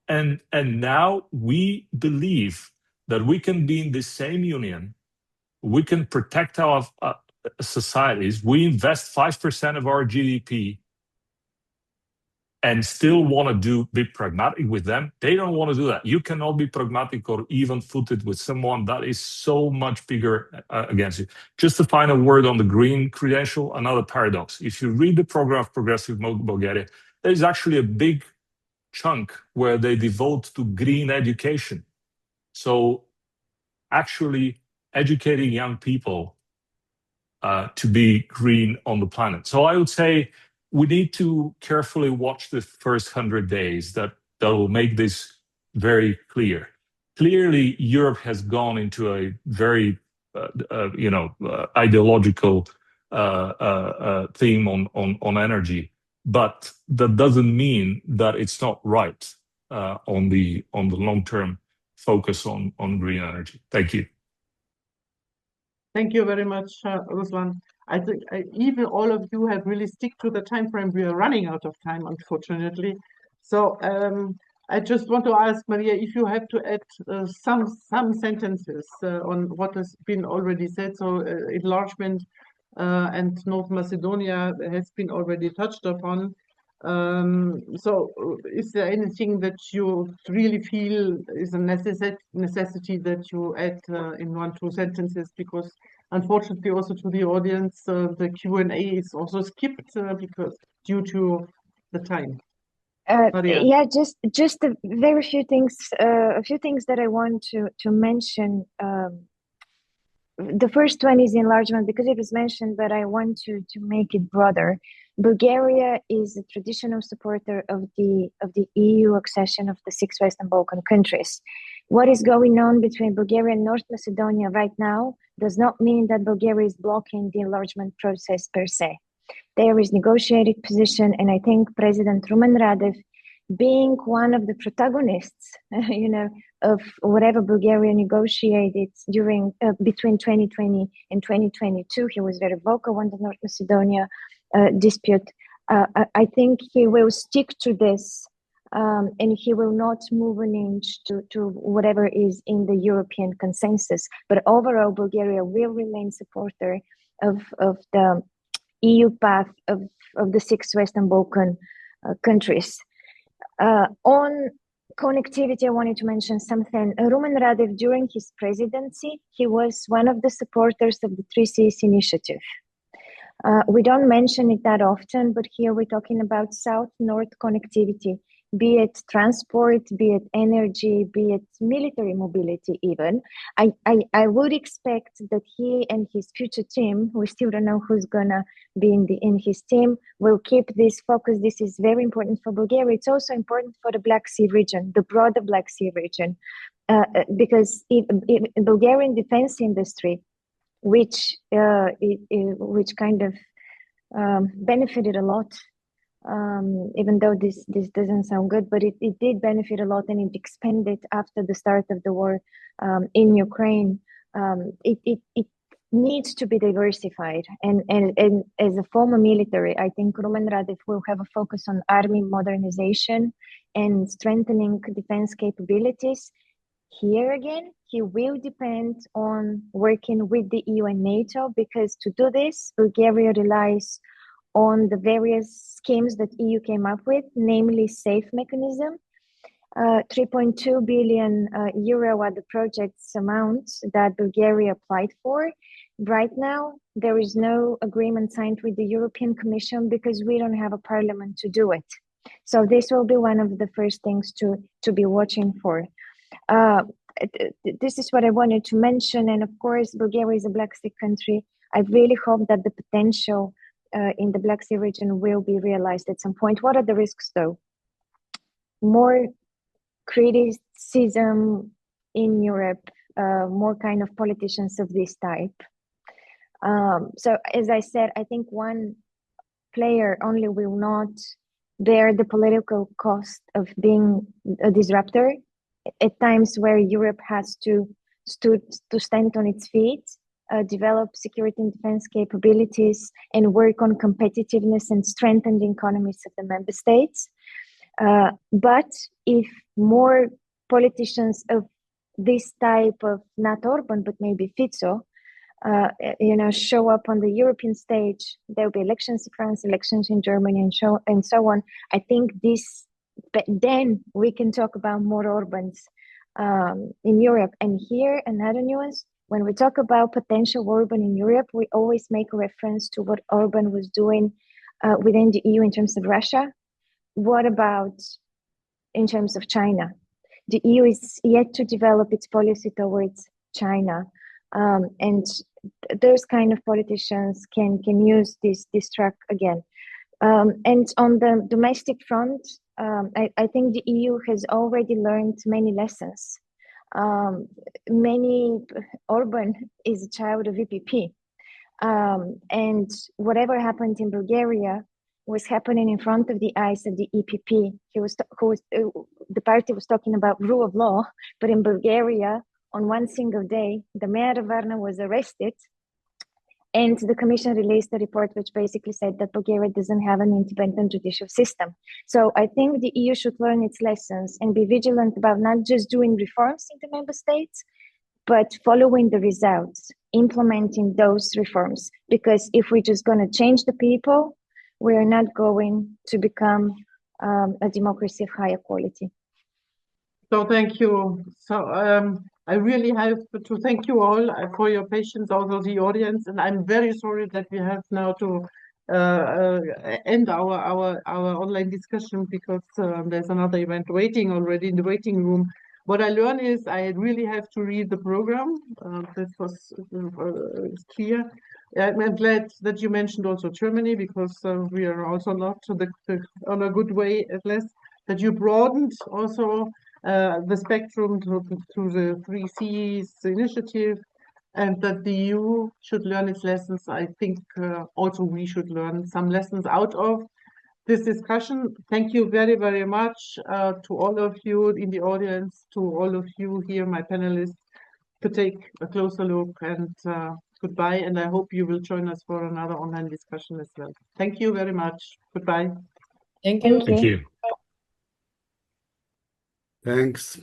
S4: And now we believe that we can be in the same union, we can protect our societies, we invest 5% of our GDP, and still want to be pragmatic with them. They don't want to do that. You cannot be pragmatic or even-footed with someone that is so much bigger against you. Just to find a word on the green credential, another paradox. If you read the program of Progressive Bulgaria, there is actually a big chunk where they devote to green education. So actually educating young people to be green on the planet. So I would say we need to carefully watch the first 100 days that will make this very clear. Clearly, Europe has gone into a very, ideological theme on energy, but that doesn't mean that it's not right on the long-term focus on green energy. Thank you.
S1: Thank you very much, Ruslan. I think even all of you have really stick to the time frame. We are running out of time, unfortunately. So I just want to ask Maria if you have to add some sentences on what has been already said. So enlargement and North Macedonia has been already touched upon. So is there anything that you really feel is a necessity that you add in 1-2 sentences? Because unfortunately also to the audience, the Q&A is also skipped because due to the time.
S5: Yeah, just a very few things, a few things that I want to mention. The first one is enlargement, because it was mentioned, but I want to make it broader. Bulgaria is a traditional supporter of the EU accession of the 6 Western Balkan countries. What is going on between Bulgaria and North Macedonia right now does not mean that Bulgaria is blocking the enlargement process per se. There is negotiated position, and I think President Rumen Radev, being one of the protagonists, of whatever Bulgaria negotiated during between 2020 and 2022, he was very vocal on the North Macedonia dispute. I think he will stick to this, and he will not move an inch to whatever is in the European consensus. But overall, Bulgaria will remain supporter of the EU path of the 6 Western Balkan countries. On connectivity, I wanted to mention something. Rumen Radev, during his presidency, he was one of the supporters of the 3 Seas initiative. We don't mention it that often, but here we're talking about south-north connectivity, be it transport, be it energy, be it military mobility even. I would expect that he and his future team, we still don't know who's gonna be in his team, will keep this focus. This is very important for Bulgaria. It's also important for the Black Sea region, the broader Black Sea region, because Bulgarian defense industry, which kind of benefited a lot, even though this doesn't sound good, but it did benefit a lot, and it expanded after the start of the war in Ukraine. It needs to be diversified, and as a former military, I think Rumen Radev will have a focus on army modernization and strengthening defense capabilities. Here again, he will depend on working with the EU and NATO, because to do this, Bulgaria relies on the various schemes that EU came up with, namely SAFE mechanism. 3.2 billion euro are the project's amounts that Bulgaria applied for. Right now, there is no agreement signed with the European Commission because we don't have a parliament to do it. So this will be one of the first things to be watching for. This is what I wanted to mention. And of course, Bulgaria is a Black Sea country. I really hope that the potential in the Black Sea region will be realized at some point. What are the risks though? More criticism in Europe, more kind of politicians of this type. So as I said, I think one player only will not bear the political cost of being a disruptor at times where Europe has to stand on its feet, develop security and defense capabilities, and work on competitiveness and strengthen the economies of the member states. But if more politicians of this type of, not Orban, but maybe Fico, show up on the European stage, there will be elections in France, elections in Germany, and so on. I think then we can talk about more Orbans in Europe. And here, another nuance, when we talk about potential Orban in Europe, we always make a reference to what Orban was doing within the EU in terms of Russia. What about in terms of China? the EU is yet to develop its policy towards China. And those kind of politicians can use this track again. And on the domestic front, I think the EU has already learned many lessons. Orban is a child of EPP. And whatever happened in Bulgaria was happening in front of the eyes of the EPP. The party was talking about rule of law, but in Bulgaria, on one single day, the mayor of Varna was arrested, and the commission released a report which basically said that Bulgaria doesn't have an independent judicial system. So I think the EU should learn its lessons and be vigilant about not just doing reforms in the member states, but following the results, implementing those reforms. Because if we're just going to change the people, we are not going to become a democracy of higher quality.
S1: So thank you. So I really have to thank you all for your patience, also the audience. And I'm very sorry that we have now to end our online discussion because there's another event waiting already in the waiting room. What I learned is I really have to read the program. This was clear. I'm glad that you mentioned also Germany because we are also not on a good way at least. That you broadened also the spectrum through the 3 Cs initiative, and that the EU should learn its lessons. I think also we should learn some lessons out of this discussion. Thank you very, very much to all of you in the audience, to all of you here, my panelists, to take a closer look, and goodbye. And I hope you will join us for another online discussion as well. Thank you very much. Goodbye.
S2: Thank you.
S4: Thank you.
S3: Thanks.